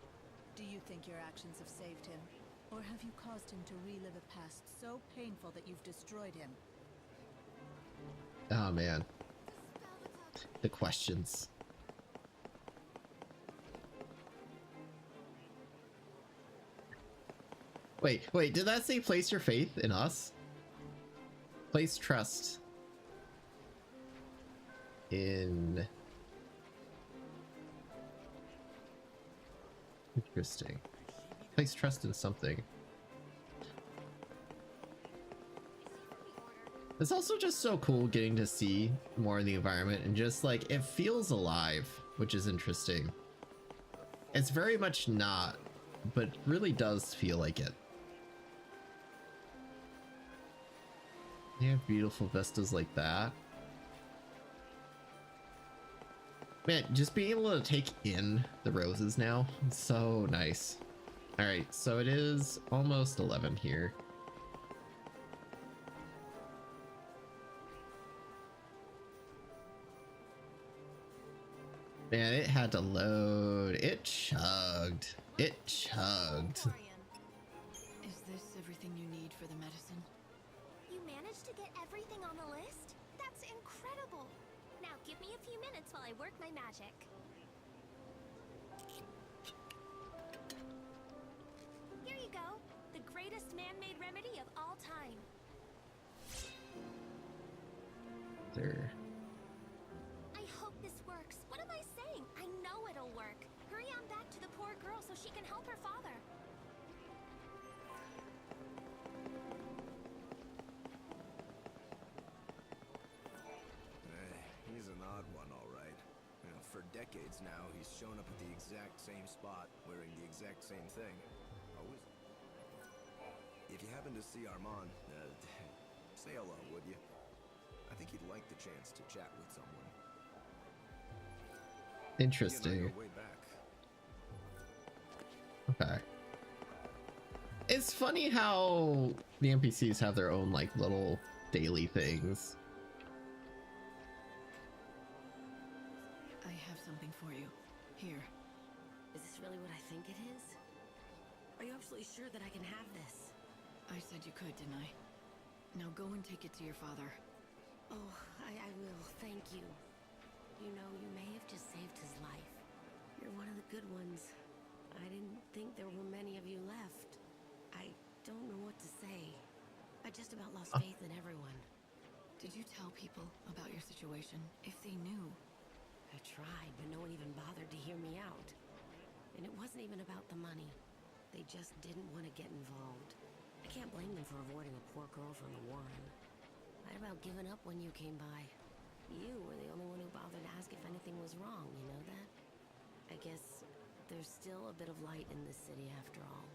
Do you think your actions have saved him? Or have you caused him to relive a past so painful that you've destroyed him? Oh man. The questions. Wait, did that say place your faith in us? Place trust in... Interesting. Place trust in something. It's also just so cool getting to see more of the environment and just like it feels alive, which is interesting. It's very much not, but really does feel like it. They have beautiful vistas like that. Man, just being able to take in the roses now, it's so nice. All right, so it is almost 11 here. Man, it had to load. It chugged. It chugged. Is this everything you need for the medicine? You managed to get everything on the list? That's incredible! Now give me a few minutes while I work my magic. Here you go. The greatest man-made remedy of all time. There. I hope this works. What am I saying? I know it'll work. Hurry on back to the poor girl so she can help her father. He's an odd one, all right. You know, for decades now, he's shown up at the exact same spot, wearing the exact same thing. Always. If you happen to see Armand, say hello, would you? I think he'd like the chance to chat with someone. Interesting. He and I go way back. Okay. It's funny how the NPCs have their own like little daily things. I have something for you. Here. Is this really what I think it is? Are you absolutely sure that I can have this? I said you could, didn't I? Now go and take it to your father. Oh, I will. Thank you. You know, you may have just saved his life. You're one of the good ones. I didn't think there were many of you left. I don't know what to say. I just about lost faith in everyone. Did you tell people about your situation? If they knew? I tried, but no one even bothered to hear me out. And it wasn't even about the money. They just didn't want to get involved. I can't blame them for avoiding a poor girl from the Warren. I'd about given up when you came by. You were the only one who bothered to ask if anything was wrong, you know that? I guess there's still a bit of light in this city after all.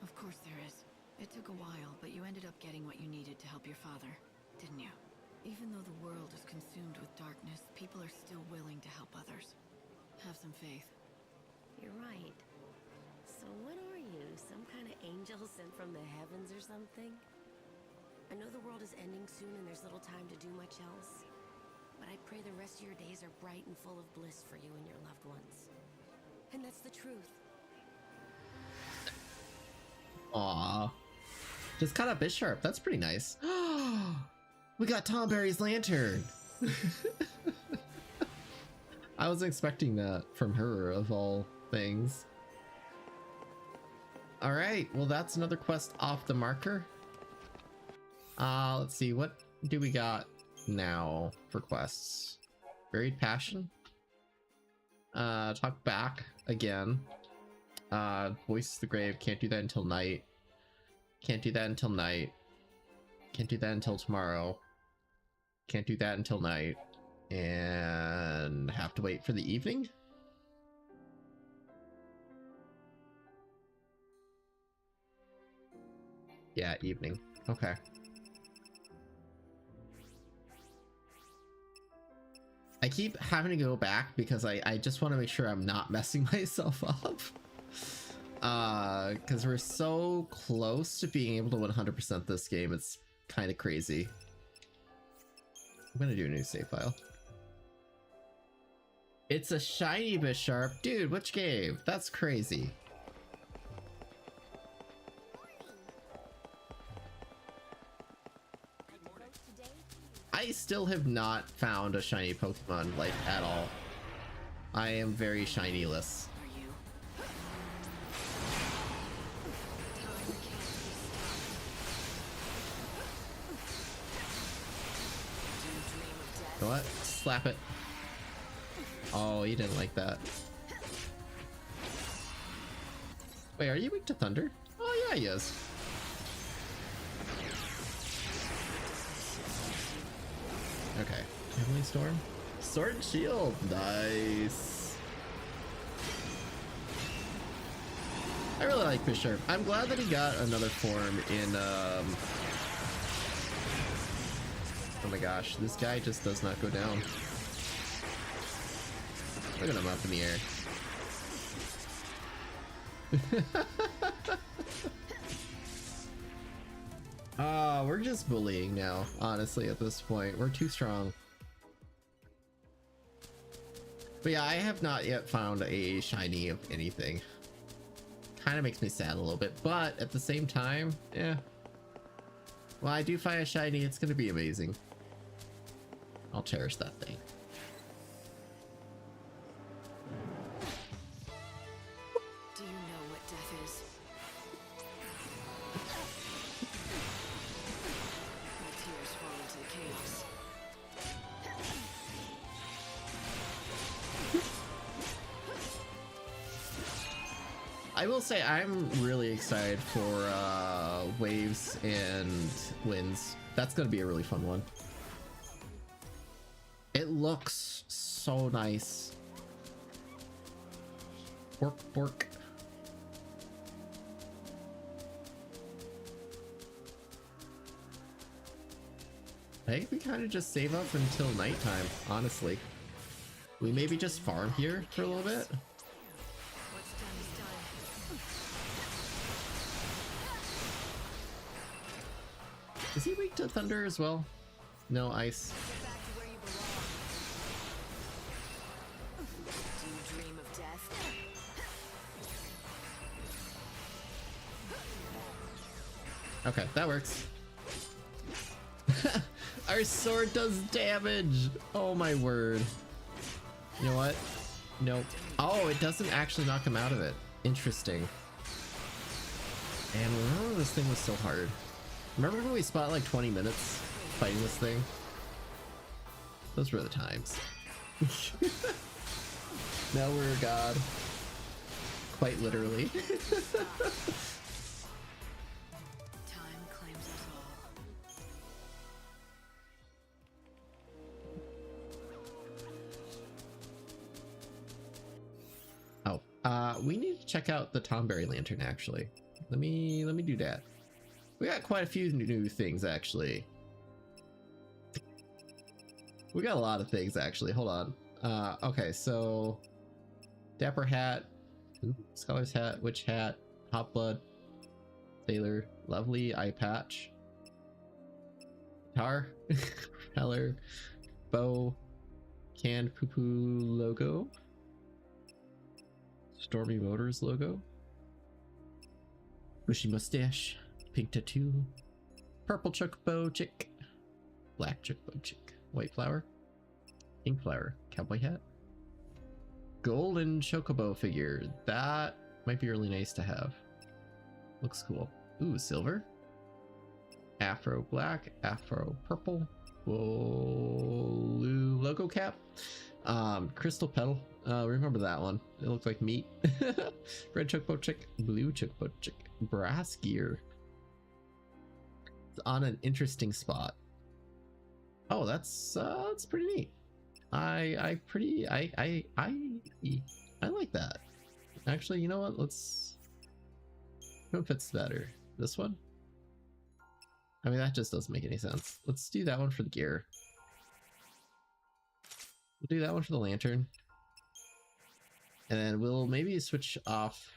Of course there is. It took a while, but you ended up getting what you needed to help your father, didn't you? Even though the world is consumed with darkness, people are still willing to help others. Have some faith. You're right. So what are you? Some kind of angel sent from the heavens or something? I know the world is ending soon and there's little time to do much else. But I pray the rest of your days are bright and full of bliss for you and your loved ones. And that's the truth. Aww. Just caught up Bisharp. That's pretty nice. We got Tom Berry's lantern. I wasn't expecting that from her, of all things. All right, well, that's another quest off the marker. Let's see, what do we got now for quests? Buried Passion. Talk back again. Voice of the Grave, can't do that until night. Can't do that until night. Can't do that until tomorrow. Can't do that until night. And have to wait for the evening? Yeah, evening. Okay. I keep having to go back because I just want to make sure I'm not messing myself up. Because we're so close to being able to 100% this game, it's kind of crazy. I'm gonna do a new save file. It's a shiny Bisharp. Dude, which game? That's crazy. I still have not found a shiny Pokemon, like, at all. I am very shiny-less. You know what? Slap it. Oh, you didn't like that. Wait, are you weak to thunder? Oh yeah, he is. Okay. Heavenly Storm? Sword and Shield! Nice! I really like Bisharp. I'm glad that he got another form in, oh my gosh, this guy just does not go down. Look at him up in the air. We're just bullying now, honestly, at this point. We're too strong. But yeah, I have not yet found a shiny of anything. Kind of makes me sad a little bit, but at the same time, yeah. Well, I do find a shiny, it's gonna be amazing. I'll cherish that thing. Do you know what death is? My tears fall into the chaos. I will say I'm really excited for Waves and Winds. That's gonna be a really fun one. It looks so nice. Bork, bork. I think we kind of just save up until nighttime, honestly. We maybe just farm here for a little bit. What's done is done. Is he weak to thunder as well? No, ice. Get back to where you belong. Do you dream of death? Okay, that works. Our sword does damage. Oh my word. You know what? Nope. Oh, it doesn't actually knock him out of it. Interesting. And remember this thing was so hard. Remember when we spent like 20 minutes fighting this thing? Those were the times. Now we're a god. Quite literally. Time claims us all. Oh, we need to check out the Tomberry Lantern actually. Let me do that. We got quite a few new things actually. We got a lot of things actually. Hold on. Okay, so Dapper Hat, Scholar's Hat, Witch Hat, Hot Blood, Sailor, Lovely Eye Patch, Guitar, Propeller, Bow, Canned Poo Poo logo, Stormy Motors logo, Bushy Mustache, Pink Tattoo, Purple Chocobo Chick, Black Chocobo Chick, White Flower, Pink Flower, Cowboy Hat, Golden Chocobo figure. That might be really nice to have. Looks cool. Ooh, silver. Afro black, Afro purple, blue logo cap, crystal petal. Remember that one? It looked like meat. Red Chocobo Chick, blue Chocobo Chick, brass gear. It's on an interesting spot. Oh, that's pretty neat. I like that. Actually, you know what? Let's. Who fits better? This one? I mean, that just doesn't make any sense. Let's do that one for the gear. We'll do that one for the lantern. And then we'll maybe switch off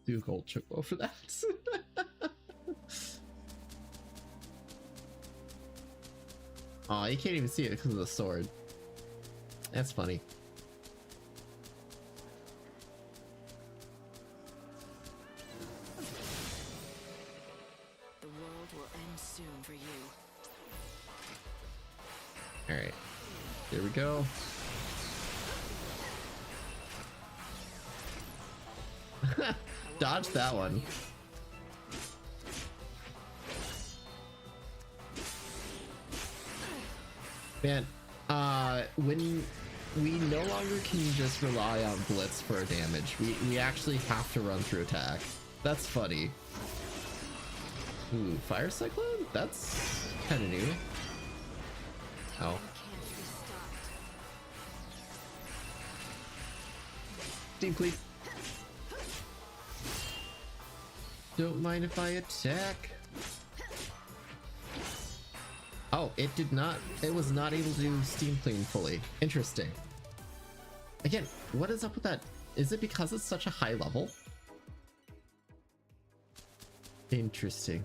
do a gold chocobo for that. Aw, you can't even see it because of the sword. That's funny. The world will end soon for you. Alright. Here we go. Dodge that one. Man, when we no longer can just rely on blitz for damage, we actually have to run through attack. That's funny. Ooh, fire cyclone? That's kind of new. Oh. Steam Cleat. Don't mind if I attack. Oh, it did not. It was not able to do Steam Clean fully. Interesting. Again, what is up with that? Is it because it's such a high level? Interesting.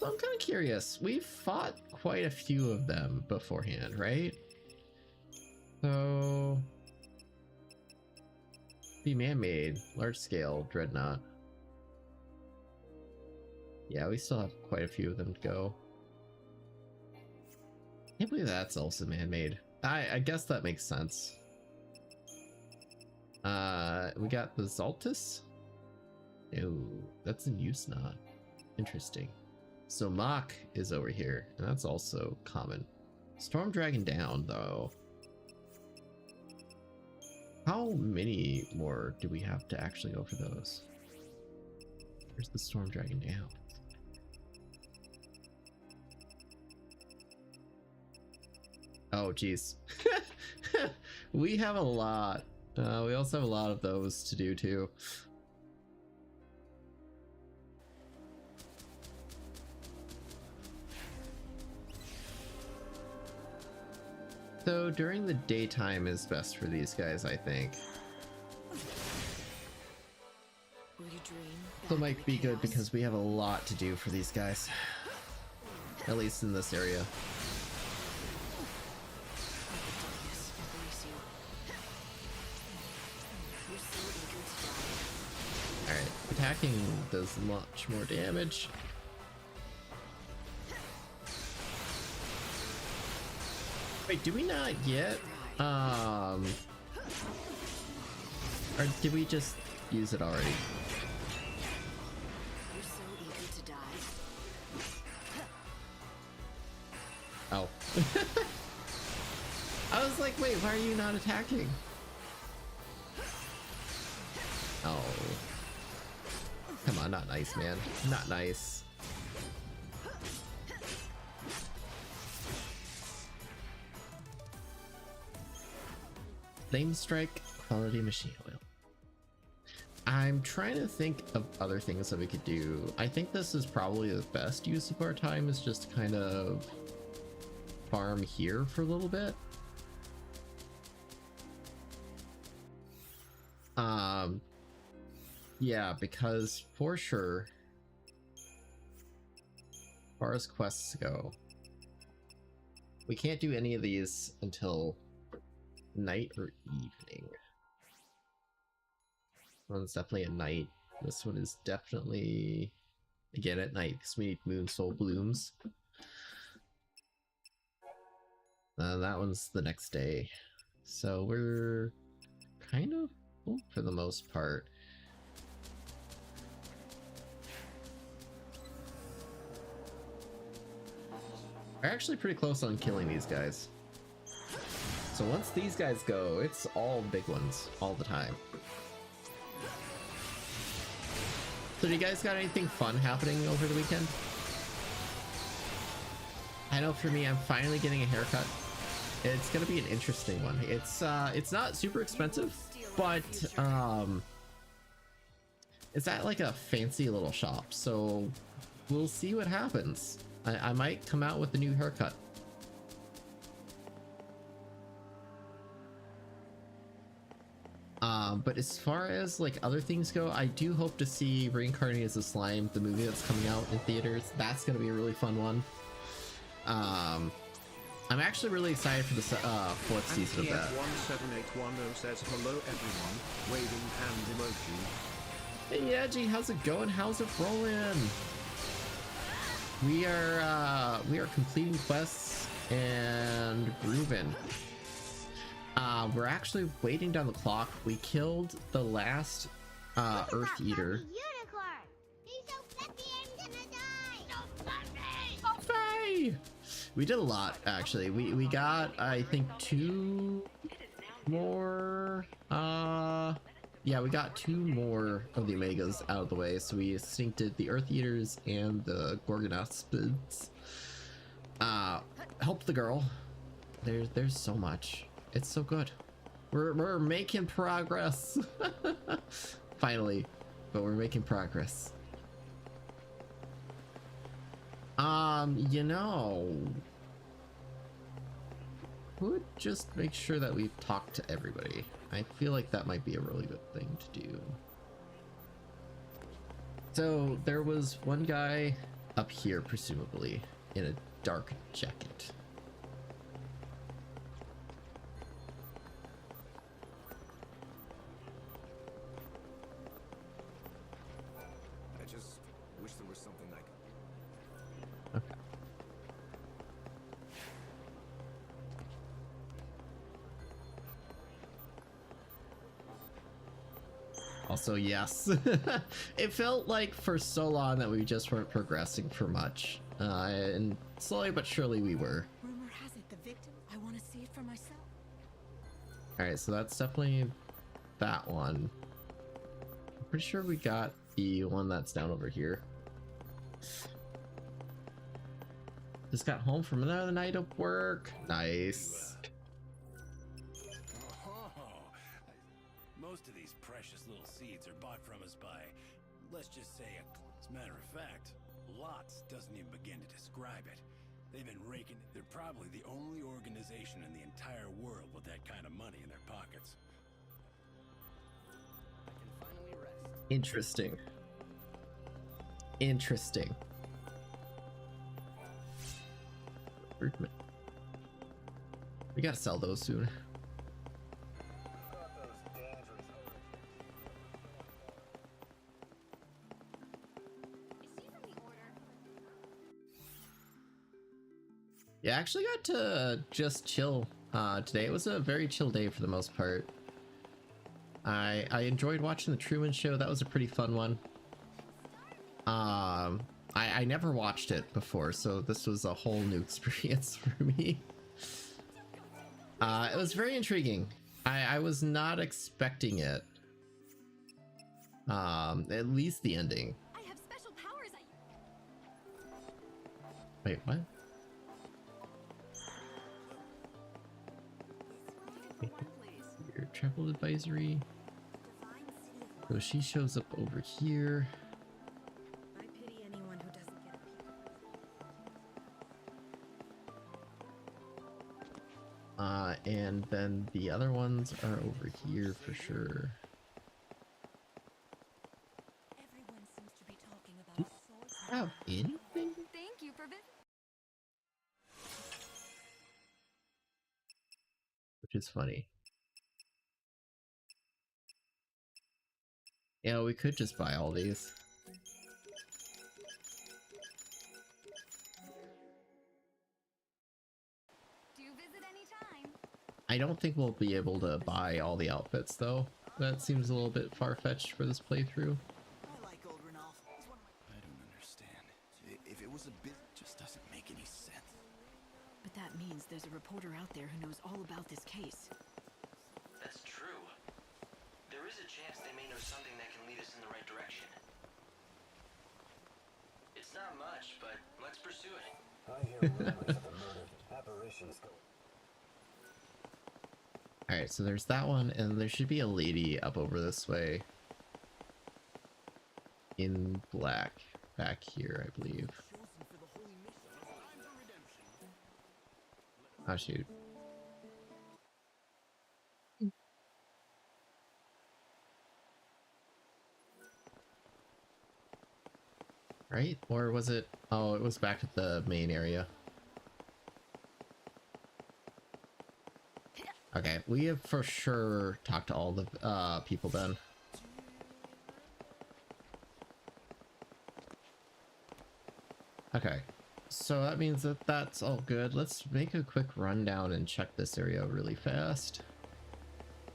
So I'm kind of curious. We've fought quite a few of them beforehand, right? So be man-made, large scale, dreadnought. Yeah, we still have quite a few of them to go. Can't believe that's also man-made. I guess that makes sense. We got the Zaltis. Ooh, that's in use not. Interesting. So Mach is over here, and that's also common. Storm Dragon down though. How many more do we have to actually go for those? Where's the Storm Dragon down? Oh geez. We have a lot. We also have a lot of those to do too. So during the daytime is best for these guys, I think. Will you dream? So it might be good because we have a lot to do for these guys. At least in this area. attacking does much more damage. Wait, do we not get or did we just use it already? You're so eager to die. Oh. I was like, wait, why are you not attacking? Oh. Come on, not nice, man. Not nice. Flame strike, quality machine oil. I'm trying to think of other things that we could do. I think this is probably the best use of our time, is just kind of farm here for a little bit. Yeah, because for sure, as far as quests go, we can't do any of these until night or evening. Well, it's definitely at night. This one is definitely again at night because we need moon soul blooms. That one's the next day, so we're kind of full for the most part. We're actually pretty close on killing these guys. So once these guys go, it's all big ones all the time. So do you guys got anything fun happening over the weekend? I know for me, I'm finally getting a haircut. It's gonna be an interesting one. It's not super expensive, but it's at like a fancy little shop, so we'll see what happens. I might come out with a new haircut. But as far as like other things go, I do hope to see Reincarnated as a Slime, the movie that's coming out in theaters. That's gonna be a really fun one. I'm actually really excited for the fourth season of that. 17810 says hello everyone, waving hand emoji. Hey Edgy, how's it going? How's it rolling? We are completing quests and grooving. We're actually waiting down the clock. We killed the last Earth Eater. We did a lot, actually. We got, I think, 2 more. Yeah, we got 2 more of the Omegas out of the way. So we extincted the Earth Eaters and the Gorgonaspids. Helped the girl. There's so much. It's so good. We're making progress. Finally, but we're making progress. You know, would just make sure that we talk to everybody. I feel like that might be a really good thing to do. So there was one guy up here, presumably in a dark jacket. I just wish there was something I could... Okay. Also, yes. It felt like for so long that we just weren't progressing for much. And slowly but surely we were. Rumor has it the victim. I want to see it for myself. Alright, so that's definitely that one. I'm pretty sure we got the one that's down over here. Just got home from another night of work. Nice. Most of these precious little seeds are bought from us by, let's just say, as a matter of fact, lots doesn't even begin to describe it. They've been raking. They're probably the only organization in the entire world with that kind of money in their pockets. I can finally rest. Interesting. Interesting. We gotta sell those soon. Yeah, I actually got to just chill today. It was a very chill day for the most part. I enjoyed watching the Truman Show. That was a pretty fun one. I never watched it before, so this was a whole new experience for me. It was very intriguing. I was not expecting it. At least the ending. I have special powers. Wait, what? Your travel advisory. So she shows up over here. I pity anyone who doesn't get a And then the other ones are over here for sure. Everyone seems to be talking about Do you have anything? Thank you for Which is funny. Yeah, we could just buy all these. Do visit anytime. I don't think we'll be able to buy all the outfits though. That seems a little bit far-fetched for this playthrough. I like old Renolf. He's one of my... I don't understand. If it was a bit, just doesn't make any sense. But that means there's a reporter out there who knows all about this case. That's true. There is a chance they may know something that can lead us in the right direction. It's not much, but let's pursue it. I hear rumors of a murdered apparitions go. Alright, so there's that one, and there should be a lady up over this way. In black. Back here, I believe. Oh shoot. Right? Or was it? Oh, it was back at the main area. Okay, we have for sure talked to all the people then. Okay, so that means that that's all good. Let's make a quick rundown and check this area really fast.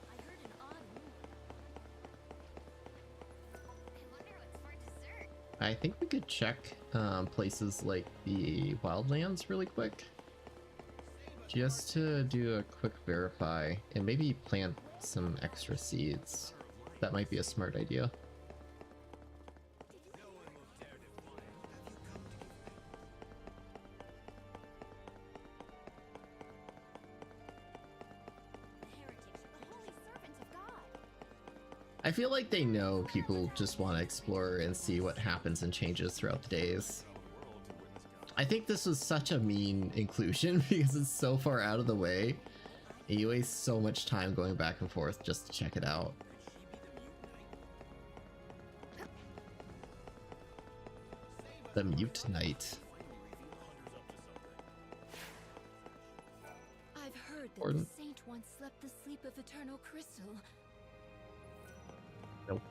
I heard an odd rumor. I wonder what's for dessert. I think we could check places like the Wildlands really quick. Just to do a quick verify and maybe plant some extra seeds. That might be a smart idea. I feel like they know people just want to explore and see what happens and changes throughout the days. I think this was such a mean inclusion because it's so far out of the way and you waste so much time going back and forth just to check it out. The Mute Knight. I've heard that Gordon. the saint once slept the sleep of eternal crystal. Nope.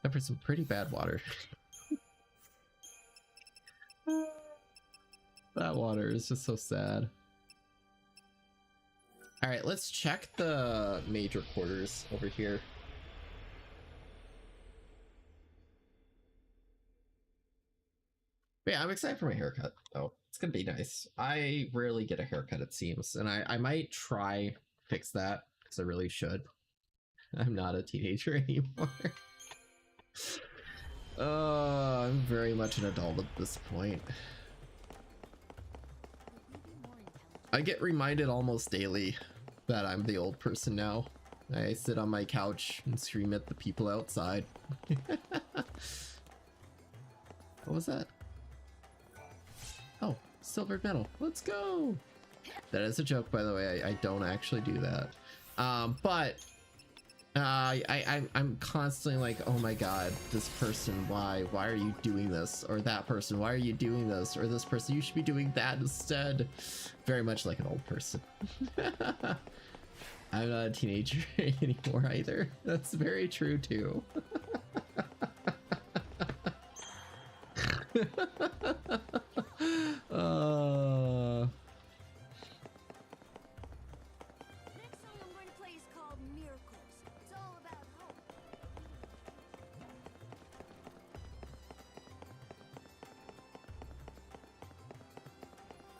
And for some pretty bad water. That water is just so sad. Alright, let's check the major quarters over here. But yeah, I'm excited for my haircut, though. It's gonna be nice. I rarely get a haircut, it seems, and I might try fix that, because I really should. I'm not a teenager anymore. I'm very much an adult at this point. I get reminded almost daily that I'm the old person now. I sit on my couch and scream at the people outside. What was that? Oh, silvered medal. Let's go! That is a joke, by the way. I don't actually do that. But I'm constantly like, oh my god, this person, why are you doing this? Or that person, why are you doing this? Or this person, you should be doing that instead. Very much like an old person. I'm not a teenager anymore either. That's very true too.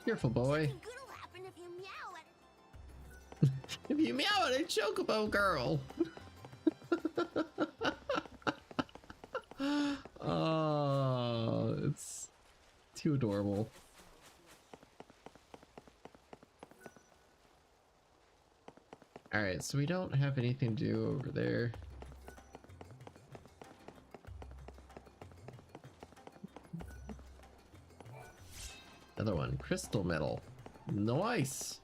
Careful, boy. Something good'll happen if you meow at If you meow at a chocobo girl. Oh, it's too adorable. Alright, so we don't have anything to do over there. Another one, crystal metal. Nice.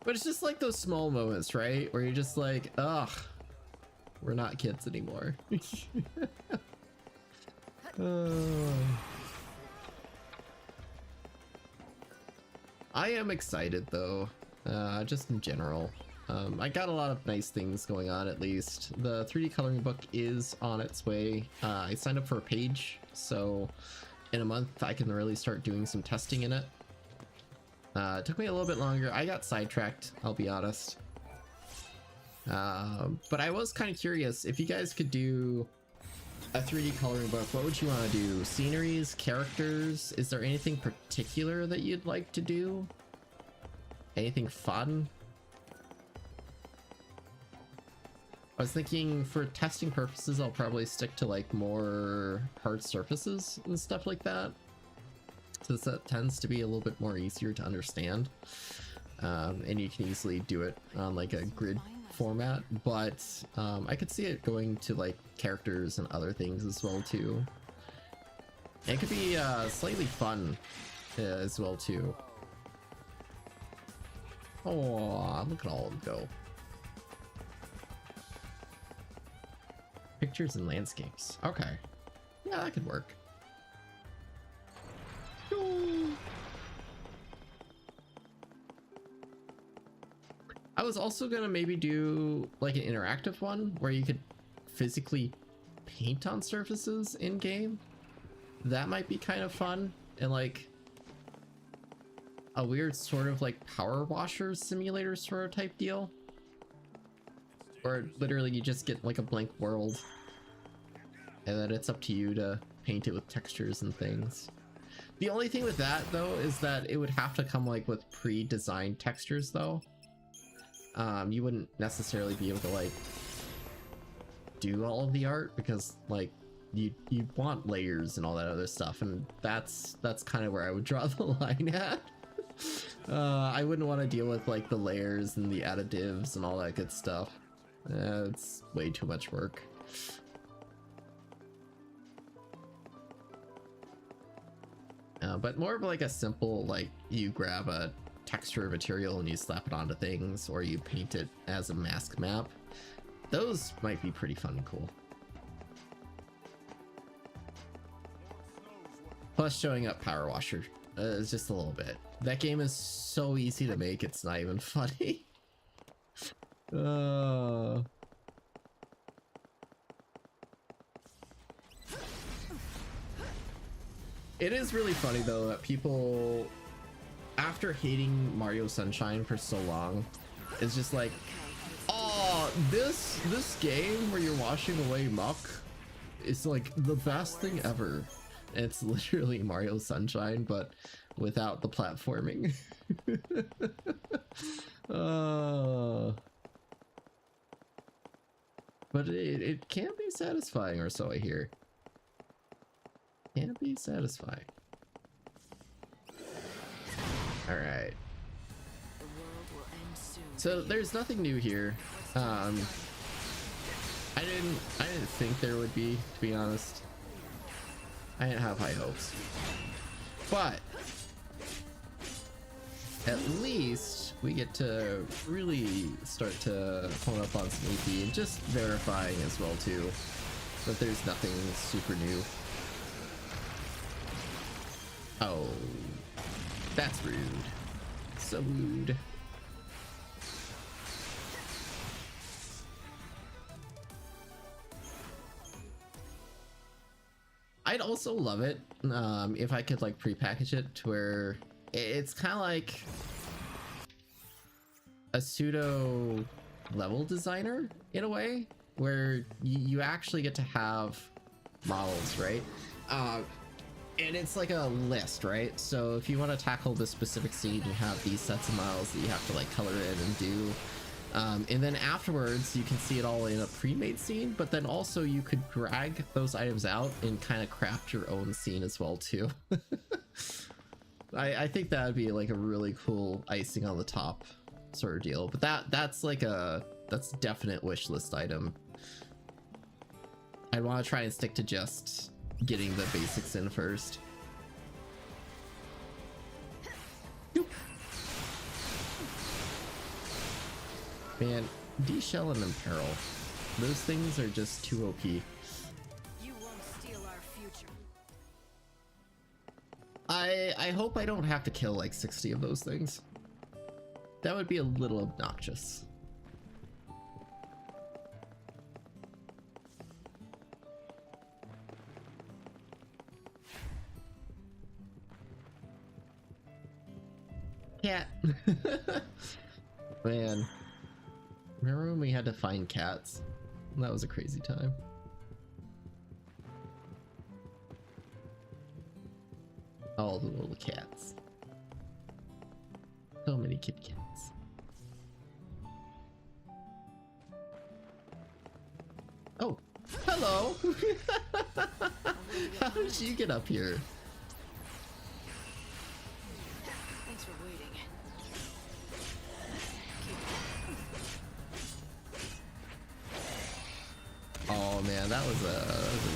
But it's just like those small moments, right? Where you're just like, ugh, we're not kids anymore. I am excited though, just in general. I got a lot of nice things going on, at least. The 3D coloring book is on its way. I signed up for a page, so in a month I can really start doing some testing in it. It took me a little bit longer. I got sidetracked, I'll be honest. But I was kind of curious if you guys could do a 3D coloring book. What would you want to do? Sceneries, characters? Is there anything particular that you'd like to do? Anything fun? I was thinking for testing purposes, I'll probably stick to like more hard surfaces and stuff like that, since that tends to be a little bit more easier to understand, and you can easily do it on like a grid format. But I could see it going to like characters and other things as well too. And it could be slightly fun as well too. Oh, look at all of them go. Pictures and landscapes. Okay. Yeah, that could work. I was also gonna maybe do like an interactive one where you could physically paint on surfaces in game. That might be kind of fun, and like a weird sort of like power washer simulator sort of type deal, where literally you just get like a blank world and then it's up to you to paint it with textures and things. The only thing with that though is that it would have to come like with pre-designed textures though. You wouldn't necessarily be able to like do all of the art because like you want layers and all that other stuff, and that's kind of where I would draw the line at. I wouldn't want to deal with like the layers and the additives and all that good stuff. It's way too much work. But more of like a simple, like you grab a texture material and you slap it onto things, or you paint it as a mask map. Those might be pretty fun and cool. Plus showing up Power Washer is just a little bit. That game is so easy to make, it's not even funny. It is really funny though that people, after hating Mario Sunshine for so long, is just like, oh, this game where you're washing away muck is like the best thing ever. And it's literally Mario Sunshine, but without the platforming. But it can be satisfying, or so I hear. Can be satisfying. All right. So there's nothing new here. I didn't think there would be, to be honest. I didn't have high hopes, but at least we get to really start to hone up on some EP and just verifying as well too that there's nothing super new. Oh, that's rude. So rude. I'd also love it if I could like pre-package it to where it's kind of like a pseudo level designer in a way, where you actually get to have models, right? And it's like a list, right? So if you want to tackle this specific scene, you have these sets of miles that you have to like color in and do. And then afterwards, you can see it all in a pre-made scene, but then also you could drag those items out and kind of craft your own scene as well too. I think that would be like a really cool icing on the top sort of deal. But that's like that's a definite wish list item. I'd want to try and stick to just getting the basics in first. Man, D-Shell and Imperil. Those things are just too OP. You won't steal our future. I hope I don't have to kill like 60 of those things. That would be a little obnoxious. Cat. Man. Remember when we had to find cats? That was a crazy time. All the little cats. So many kitty cats. Oh, hello! How did you get up here? Thanks for waiting. Oh man, that was a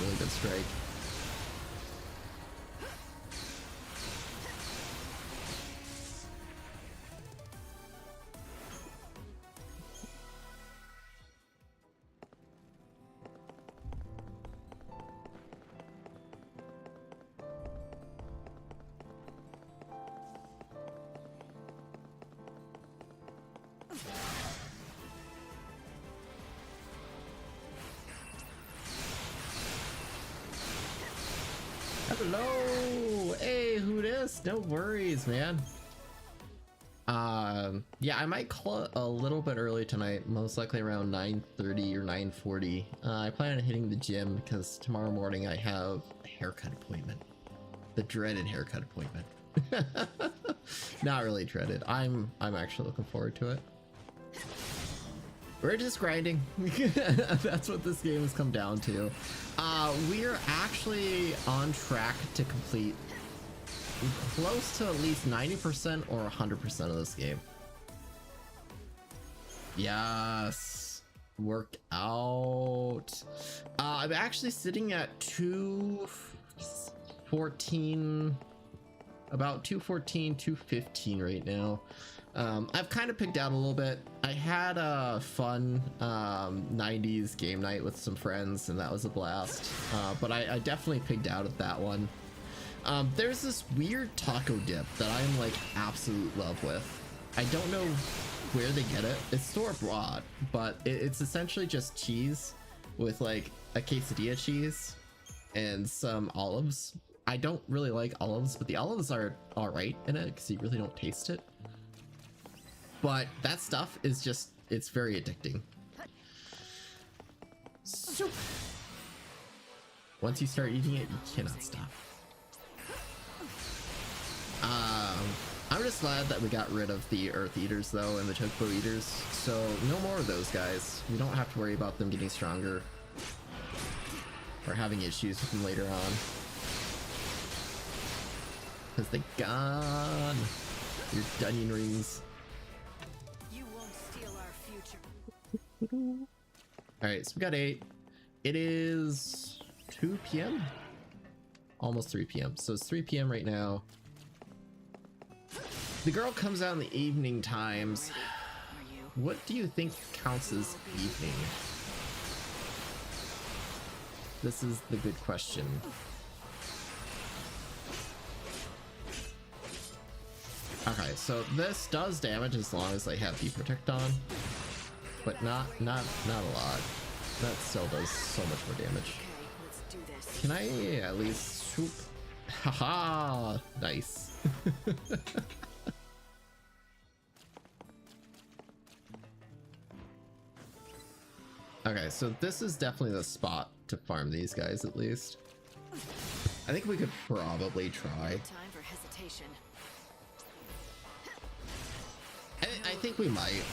really good strike. Hello! Hey, who this? No worries, man. Yeah, I might call it a little bit early tonight, most likely around 9:30 or 9:40. I plan on hitting the gym because tomorrow morning I have a haircut appointment. The dreaded haircut appointment. Not really dreaded. I'm actually looking forward to it. We're just grinding. That's what this game has come down to. We're actually on track to complete close to at least 90% or 100% of this game. Yes. Worked out. I'm actually sitting at 214, about 214, 215 right now. I've kind of picked out a little bit. I had a fun 90s game night with some friends and that was a blast, but I definitely picked out at that one. There's this weird taco dip that I'm like absolute love with. I don't know where they get it. It's store bought, but it's essentially just cheese with like a quesadilla cheese and some olives. I don't really like olives, but the olives are all right in it because you really don't taste it. But that stuff is just, it's very addicting. So, once you start eating it, you cannot stop. I'm just glad that we got rid of the Earth Eaters though and the Chocobo Eaters. So no more of those guys. We don't have to worry about them getting stronger or having issues with them later on. Because they gone. Your Dunyan rings. Alright, so we got 8. It is 2 p.m? Almost 3 p.m. So it's 3 p.m. right now. The girl comes out in the evening times. What do you think counts as evening? This is the good question. Okay, so this does damage as long as I have Deep Protect on. But not a lot. That still does so much more damage. Can I at least swoop? Haha! Nice. Okay, so this is definitely the spot to farm these guys at least. I think we could probably try. Time for hesitation. I think we might.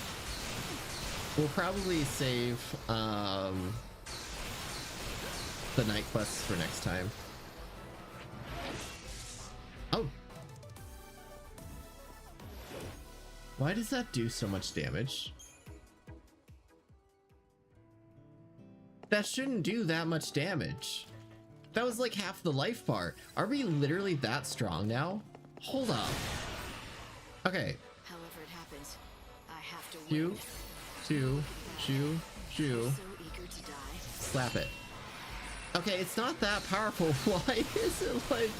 We'll probably save the night quests for next time. Oh. Why does that do so much damage? That shouldn't do that much damage. That was like half the life bar. Are we literally that strong now? Hold up. Okay. However it happens, I have to Shoo, win. shoo, shoo, shoo. So eager to die. Slap it. Okay, it's not that powerful. Why is it like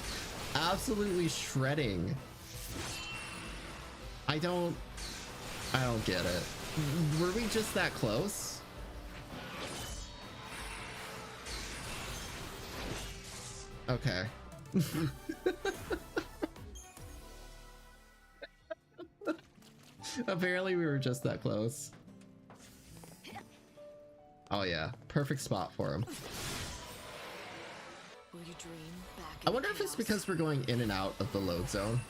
absolutely shredding? I don't get it. Were we just that close? Okay. Apparently we were just that close. Oh yeah, perfect spot for him. Will you dream back I wonder if it's because we're going in and out of the load zone.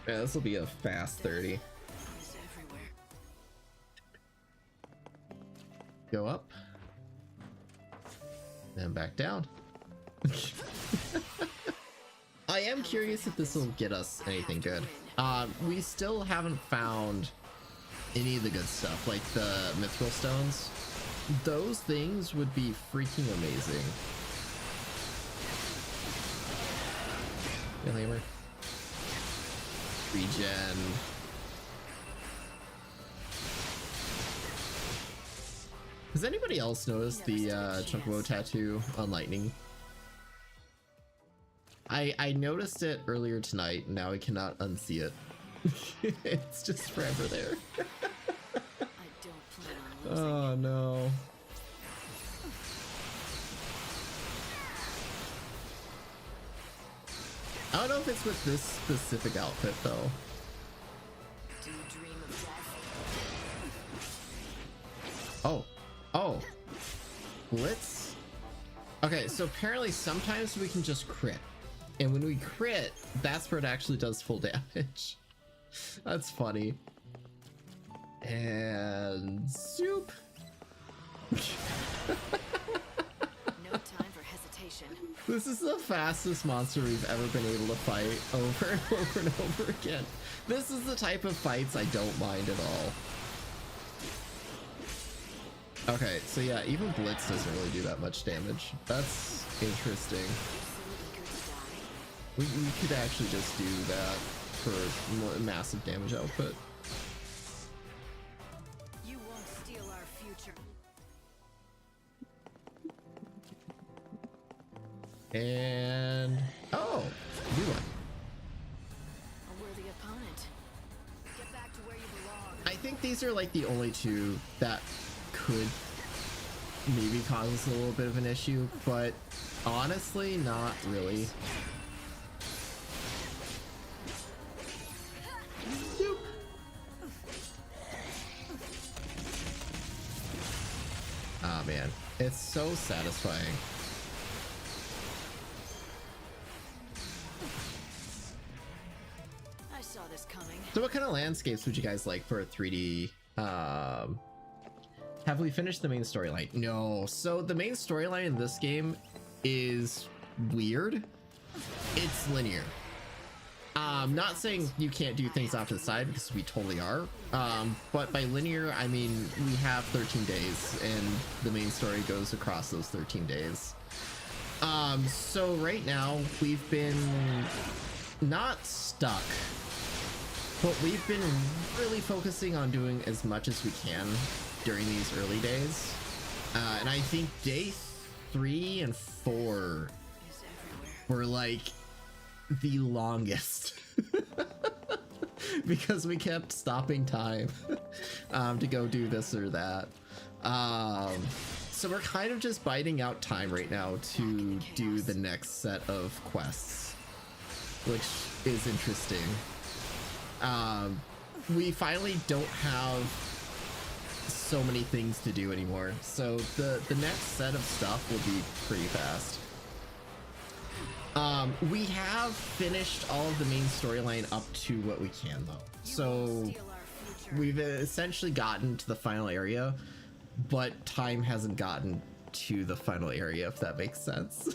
Yeah, this will be a fast 30. Go up. And back down. I am curious if this will get us anything good. We still haven't found any of the good stuff, like the mithril stones. Those things would be freaking amazing. Yeah, hammer. Regen. Has anybody else noticed the Chocobo tattoo on Lightning? I noticed it earlier tonight, and now I cannot unsee it. It's just forever there. Oh no. I don't know if it's with this specific outfit though. Do you dream of death? Oh. Oh. Blitz? Okay, so apparently sometimes we can just crit. And when we crit, that's where it actually does full damage. That's funny. And zoop. No time for hesitation. This is the fastest monster we've ever been able to fight over and over and over again. This is the type of fights I don't mind at all. Okay, so yeah, even Blitz doesn't really do that much damage. That's interesting. We could actually just do that for massive damage output. You won't steal our future. And oh, new one. A worthy opponent. Get back to where you belong. I think these are like the only two that could maybe cause us a little bit of an issue, but honestly, not really. Ah, man, it's so satisfying. I saw this coming. So what kind of landscapes would you guys like for a 3D? Have we finished the main storyline? No. So the main storyline in this game is weird. It's linear. Not saying you can't do things off to the side, because we totally are. But by linear, I mean we have 13 days and the main story goes across those 13 days. So right now we've been not stuck, but we've been really focusing on doing as much as we can during these early days. And I think day 3 and 4 were like the longest because we kept stopping time to go do this or that. So we're kind of just biding out time right now to do the next set of quests, which is interesting. We finally don't have so many things to do anymore, so the next set of stuff will be pretty fast. We have finished all of the main storyline up to what we can though, so we've essentially gotten to the final area, but time hasn't gotten to the final area, if that makes sense.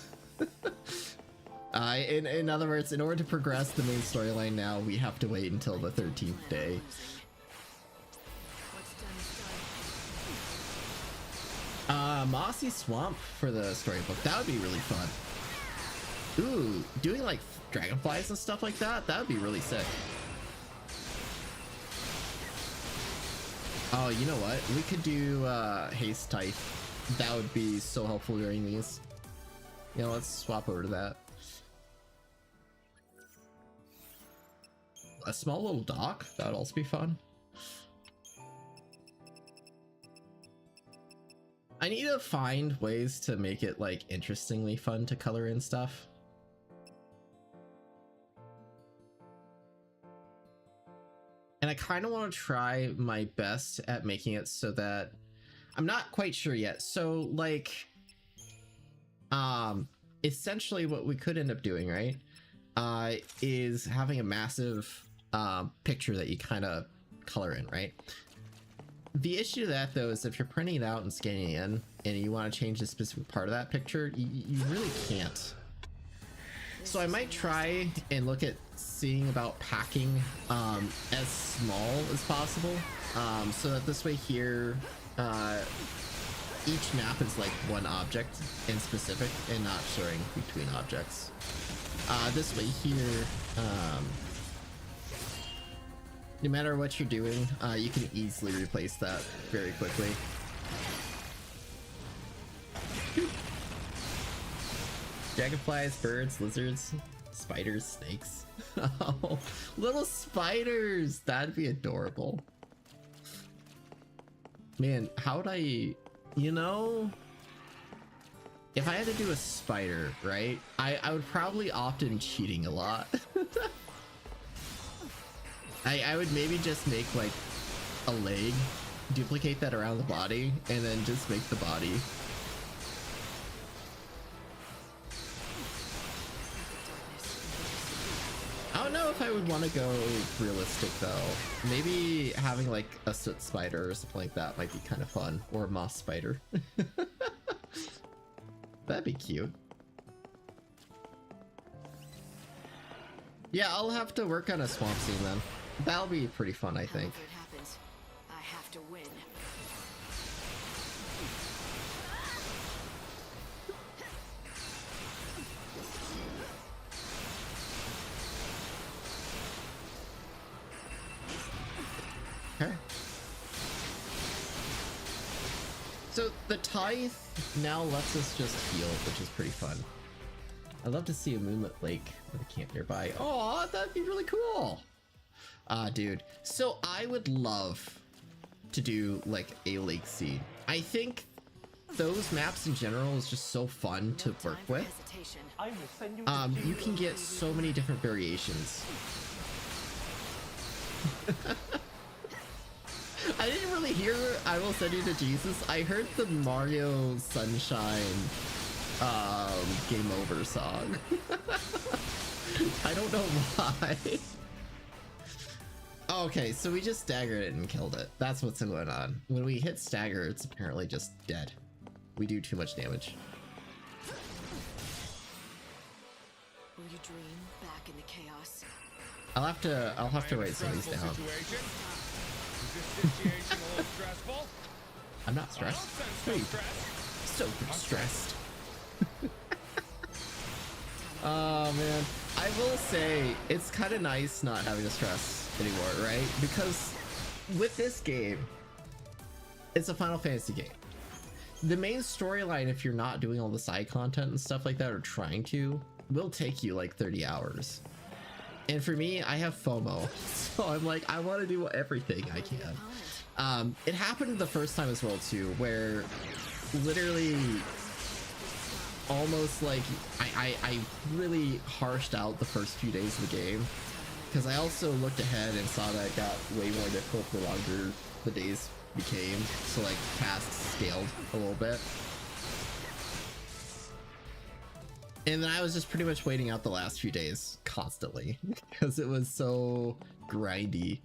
In other words, in order to progress the main storyline now, we have to wait until the 13th day. Mossy Swamp for the storybook, that would be really fun. Ooh, doing like dragonflies and stuff like that, that would be really sick. Oh, you know what? We could do haste type. That would be so helpful during these. You know, let's swap over to that. A small little dock, that would also be fun. I need to find ways to make it like interestingly fun to color in stuff. And I kind of want to try my best at making it so that I'm not quite sure yet. So like, essentially what we could end up doing, right, is having a massive picture that you kind of color in, right? The issue to that though is if you're printing it out and scanning it in and you want to change a specific part of that picture, you really can't. So I might try and look at seeing about packing as small as possible, so that this way here each map is like one object in specific and not sharing between objects. This way here, no matter what you're doing, you can easily replace that very quickly. Dragonflies, birds, lizards, spiders, snakes. Oh, little spiders! That'd be adorable. Man, how would I... You know... If I had to do a spider, right? I would probably opt in cheating a lot. I would maybe just make like a leg, duplicate that around the body, and then just make the body. I don't know if I would want to go realistic though. Maybe having like a soot spider or something like that might be kind of fun, or a moss spider. That'd be cute. Yeah, I'll have to work on a swamp scene then. That'll be pretty fun, I think. If it happens, I have to win. Okay. So the tithe now lets us just heal, which is pretty fun. I'd love to see a moonlit lake with a camp nearby. Oh, that'd be really cool. Dude. So I would love to do like a lake scene. I think those maps in general is just so fun to work with. You can get so many different variations. I didn't really hear I Will Send You to Jesus. I heard the Mario Sunshine Game Over song. I don't know why. Okay, so we just staggered it and killed it. That's what's going on. When we hit stagger, it's apparently just dead. We do too much damage. Will you dream back in the chaos? I'll have to write some of these down. I'm not stressed. Wait, so stressed. Oh man, I will say it's kind of nice not having to stress anymore, right? Because with this game, it's a Final Fantasy game. The main storyline, if you're not doing all the side content and stuff like that, or trying to, will take you like 30 hours. And for me, I have FOMO, so I'm like, I want to do everything I can. It happened the first time as well too, where literally almost like I really harshed out the first few days of the game, because I also looked ahead and saw that it got way more difficult the longer the days became, so like tasks scaled a little bit. And then I was just pretty much waiting out the last few days constantly because it was so grindy.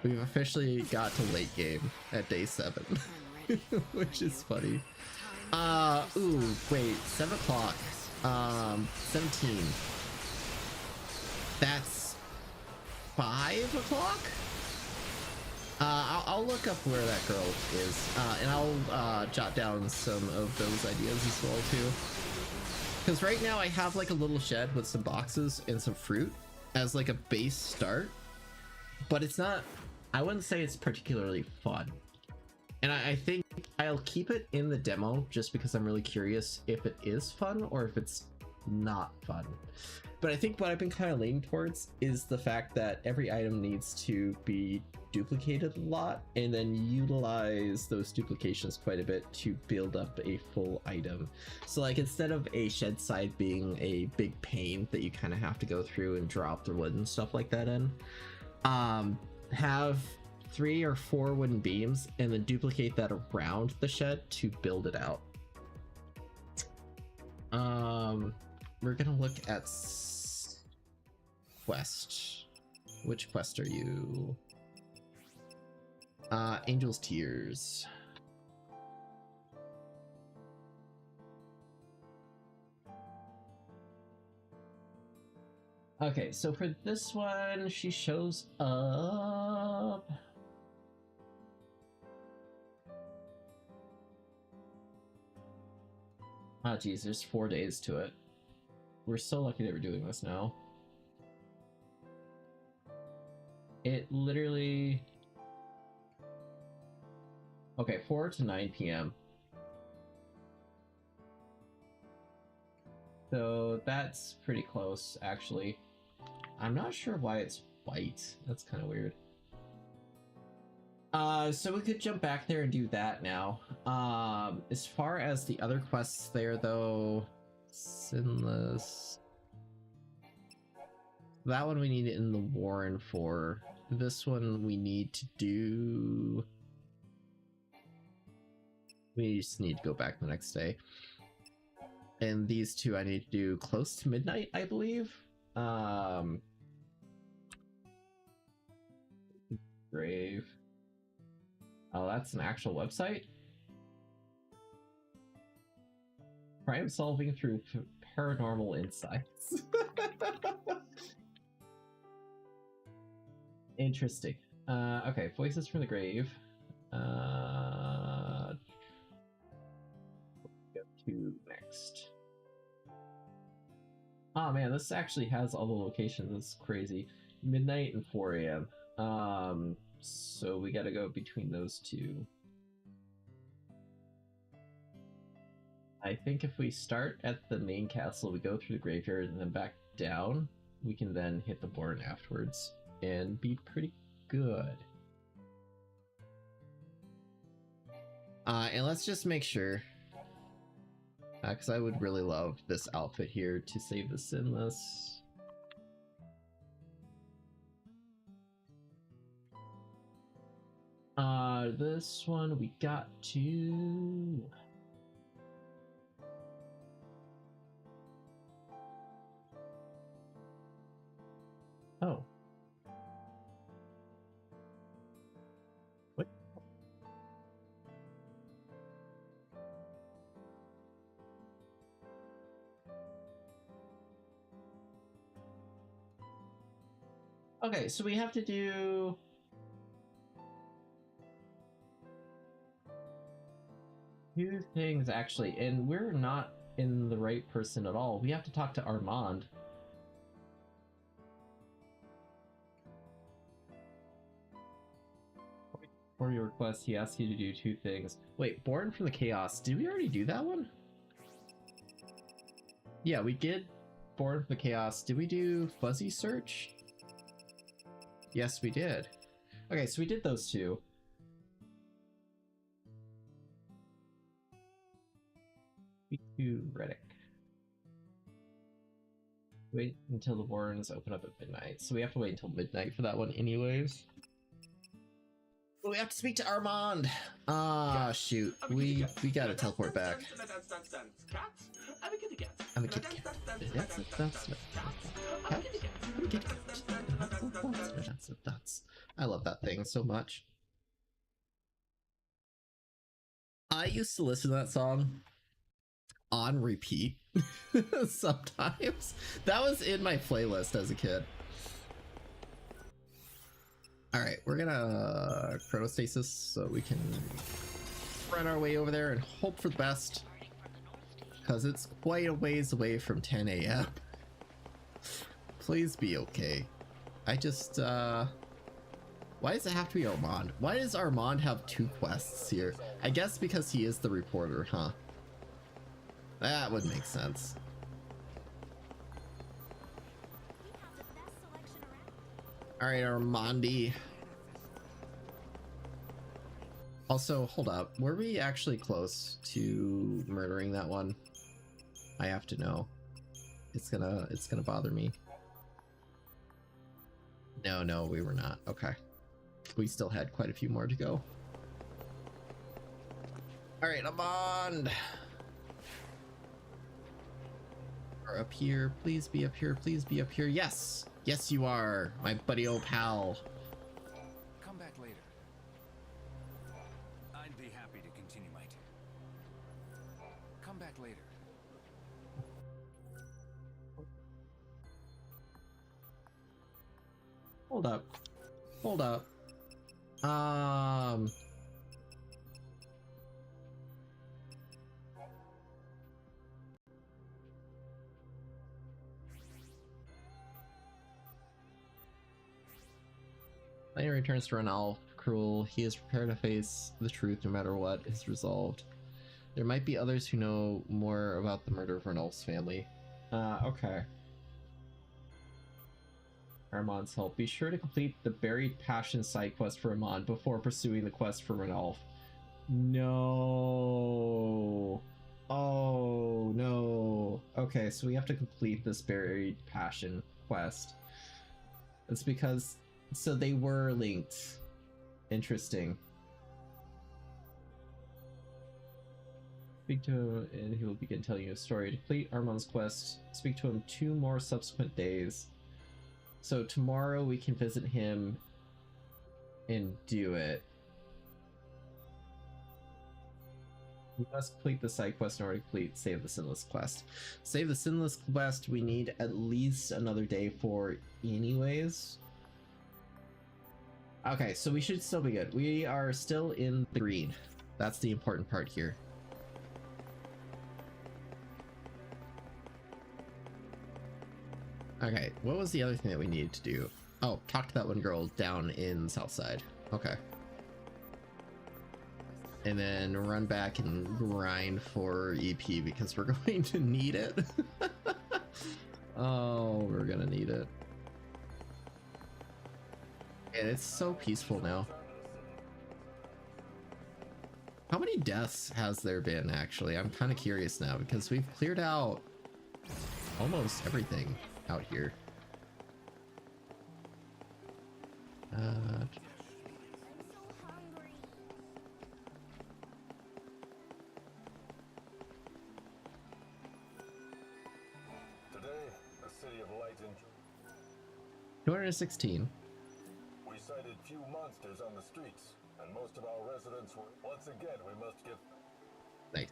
We've officially got to late game at day 7, which is funny. Ooh, wait, 7 o'clock. 17. That's 5 o'clock? I'll look up where that girl is, and I'll jot down some of those ideas as well too. Because right now I have like a little shed with some boxes and some fruit as like a base start, but it's not, I wouldn't say it's particularly fun. And I think I'll keep it in the demo just because I'm really curious if it is fun or if it's not fun. But I think what I've been kind of leaning towards is the fact that every item needs to be duplicated a lot and then utilize those duplications quite a bit to build up a full item. So like instead of a shed side being a big pain that you kind of have to go through and drop the wood and stuff like that in, have 3 or 4 wooden beams and then duplicate that around the shed to build it out. We're gonna look at quest. Which quest are you? Angel's Tears. Okay, so for this one, she shows up. Ah, geez, there's 4 days to it. We're so lucky that we're doing this now. It literally... Okay, 4 to 9 p.m. So that's pretty close, actually. I'm not sure why it's white. That's kind of weird. So we could jump back there and do that now. As far as the other quests there, though, Sinless. That one we need it in the Warren for. This one we need to do... We just need to go back the next day. And these two I need to do close to midnight, I believe. Grave. Oh, that's an actual website? Crime solving through paranormal insights. Interesting. Okay, Voices from the Grave. Go to next. Oh man, this actually has all the locations. It's crazy. Midnight and 4 a.m. So we gotta go between those two. I think if we start at the main castle, we go through the graveyard and then back down, we can then hit the board afterwards and be pretty good. And let's just make sure, because I would really love this outfit here to save the Sinless. This one we got to... Oh. What? Okay, so we have to do... two things actually, and we're not in the right person at all. We have to talk to Armand. For your request, he asked you to do 2 things. Wait, Born from the Chaos. Did we already do that one? Yeah, we did Born from the Chaos. Did we do Fuzzy Search? Yes, we did. Okay, so we did those two. Speak to Reddick. Wait until the Warrens open up at midnight. So we have to wait until midnight for that one anyways. But we have to speak to Armand! Ah, shoot. We gotta teleport back. I'm a kitty cat. I love that thing so much. I used to listen to that song on repeat sometimes. That was in my playlist as a kid. All right, we're gonna chronostasis so we can run our way over there and hope for the best, because it's quite a ways away from 10 a.m. Please be okay. I just why does it have to be Armand? Why does Armand have 2 quests here? I guess because he is the reporter, huh? That would make sense. Alright, Armandi. Also, hold up. Were we actually close to murdering that one? I have to know. It's gonna bother me. No, we were not. Okay. We still had quite a few more to go. Alright, Armand! Are up here. Please be up here. Please be up here. Yes! Yes, you are, my buddy old pal. Come back later. I'd be happy to continue my tour. Come back later. Hold up. Hold up. Lane returns to Renal. Cruel. He is prepared to face the truth no matter what is resolved. There might be others who know more about the murder of Renal's family. Okay. Armand's help. Be sure to complete the Buried Passion side quest for Armand before pursuing the quest for Renal. No. Oh, no. Okay, so we have to complete this Buried Passion quest. It's because... So they were linked. Interesting. Speak to him and he will begin telling you a story. To complete Armand's quest, speak to him 2 more subsequent days. So tomorrow we can visit him and do it. We must complete the side quest in order to complete Save the Sinless quest. Save the Sinless quest we need at least another day for anyways. Okay, so we should still be good. We are still in the green. That's the important part here. Okay, what was the other thing that we needed to do? Oh, talk to that one girl down in Southside. Okay. And then run back and grind for EP because we're going to need it. Oh, we're gonna need it. And it's so peaceful now. How many deaths has there been, actually? I'm kind of curious now because we've cleared out almost everything out here. Today, the city of light and 216. we sighted few monsters on the streets, and most of our residents were. Once again, we must get. Nice.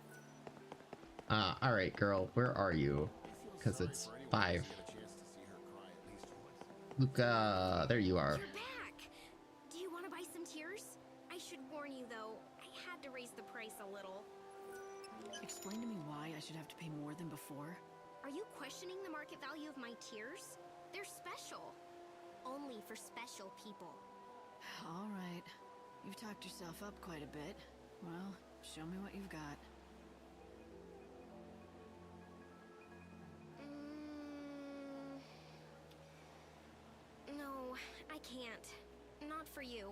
Alright, girl, where are you? Because it's 5. Luca, there you are. You're back! Do you want to buy some tears? I should warn you, though, I had to raise the price a little. Explain to me why I should have to pay more than before. Are you questioning the market value of my tears? They're special. Only for special people. All right. You've talked yourself up quite a bit. Well, show me what you've got. No, I can't. not for you.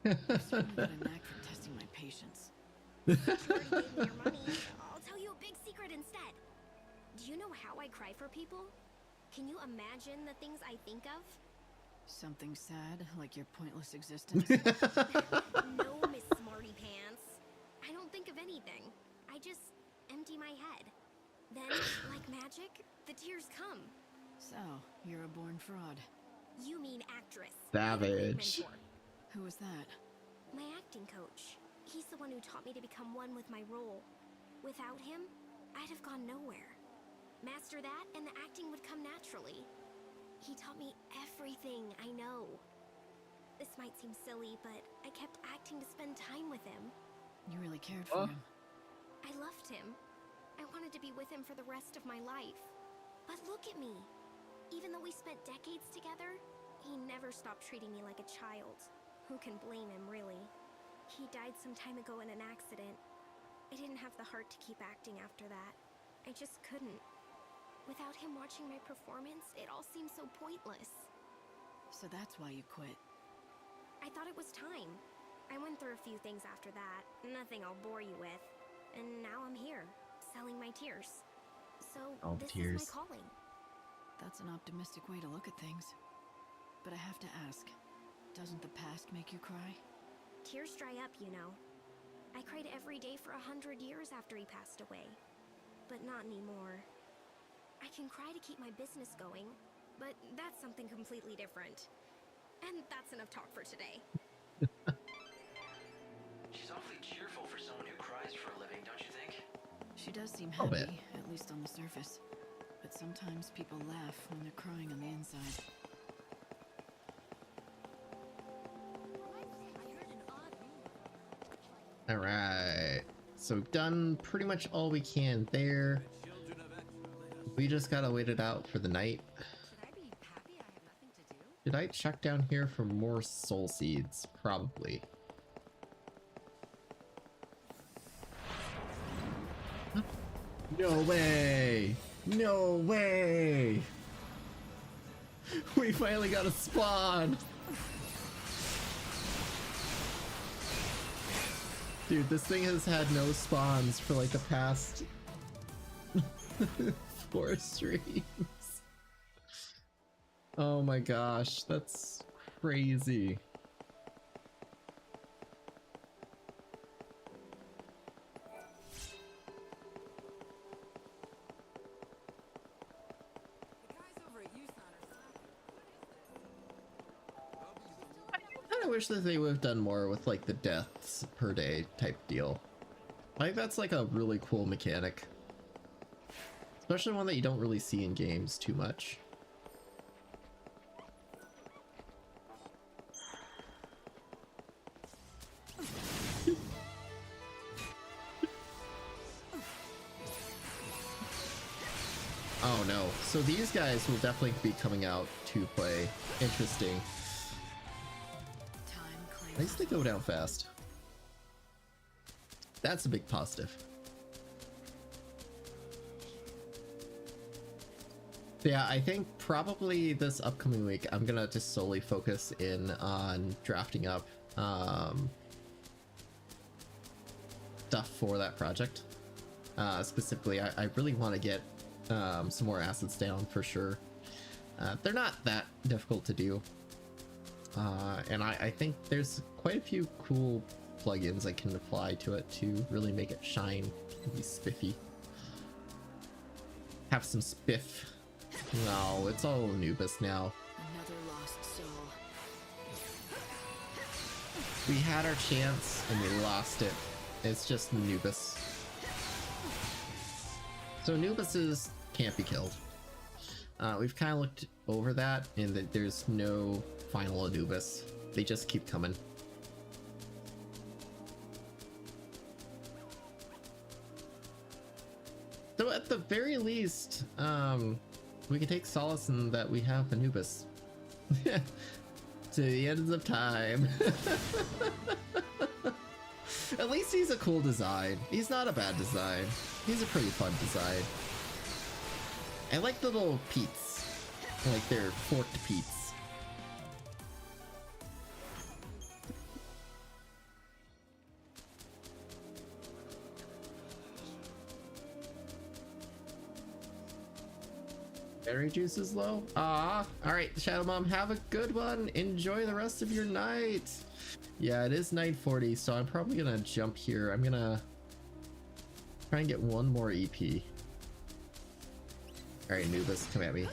I've certainly got a knack for testing my patience. You already gave me your money. I'll tell you a big secret instead. Do you know how I cry for people? Can you imagine the things I think of? Something sad, like your pointless existence? No, Miss Smarty Pants. I don't think of anything. I just empty my head. Then, like magic, the tears come. So, you're a born fraud. You mean actress. Savage. Who was that? My acting coach. He's the one who taught me to become one with my role. Without him, I'd have gone nowhere. Master that, and the acting would come naturally. He taught me everything I know. This might seem silly, but I kept acting to spend time with him. You really cared for him. I loved him. I wanted to be with him for the rest of my life. But look at me. Even though we spent decades together, he never stopped treating me like a child. Who can blame him, really? He died some time ago in an accident. I didn't have the heart to keep acting after that. I just couldn't. Without him watching my performance, it all seemed so pointless. So that's why you quit. I thought it was time. I went through a few things after that, nothing I'll bore you with. And now I'm here, selling my tears. So, this is my calling. That's an optimistic way to look at things. But I have to ask, doesn't the past make you cry? Tears dry up, you know. I cried every day for 100 years after he passed away. But not anymore. I can cry to keep my business going, but that's something completely different. And that's enough talk for today. She's awfully cheerful for someone who cries for a living, don't you think? She does seem A happy, bit. at least on the surface. But sometimes people laugh when they're crying on the inside. Alright. So we've done pretty much all we can there. We just gotta wait it out for the night. Did I check down here for more soul seeds? Probably. No way! No way! We finally got a spawn! Dude, this thing has had no spawns for like the past 4 streams. Oh my gosh, that's crazy. I wish that they would have done more with like the deaths per day type deal. I think that's like a really cool mechanic. Especially one that you don't really see in games too much. Oh no, so these guys will definitely be coming out to play. Interesting. At least they go down fast. That's a big positive. Yeah, I think probably this upcoming week I'm gonna just solely focus in on drafting up stuff for that project. Specifically, I really want to get some more assets down for sure. They're not that difficult to do. And I think there's quite a few cool plugins I can apply to it to really make it shine and be spiffy. Have some spiff. No, it's all Anubis now. Another lost soul. We had our chance and we lost it. It's just Anubis. So Anubises can't be killed. We've kind of looked over that, and that there's no final Anubis. They just keep coming. So at the very least, we can take solace in that we have Anubis. To the ends of time. At least he's a cool design. He's not a bad design. He's a pretty fun design. I like the little peats. Like they're forked peats. Berry juice is low. Ah, all right, Shadow Mom, have a good one. Enjoy the rest of your night. Yeah, it is 9:40, so I'm probably gonna jump here. I'm gonna try and get one more EP. All right, Nubis, come at me.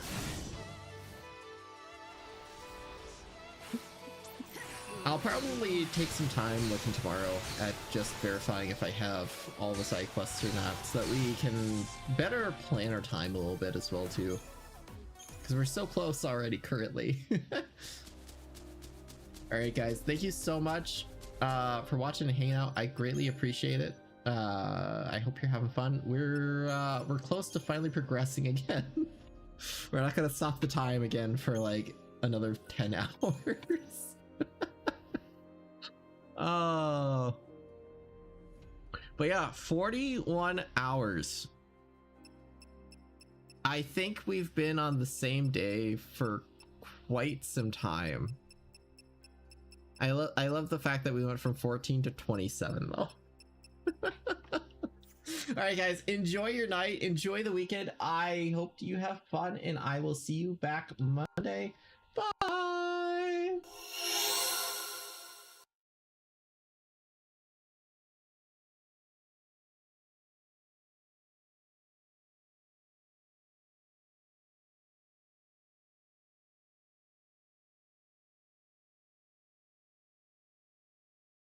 I'll probably take some time looking tomorrow at just verifying if I have all the side quests or not, so that we can better plan our time a little bit as well too. Because we're so close already currently. Alright guys, thank you so much for watching and hanging out. I greatly appreciate it. I hope you're having fun. We're close to finally progressing again. We're not gonna stop the time again for like another 10 hours. Oh, but yeah, 41 hours. I think we've been on the same day for quite some time. I love the fact that we went from 14 to 27 though. All right guys, enjoy your night, enjoy the weekend. I hope you have fun, and I will see you back Monday. Bye.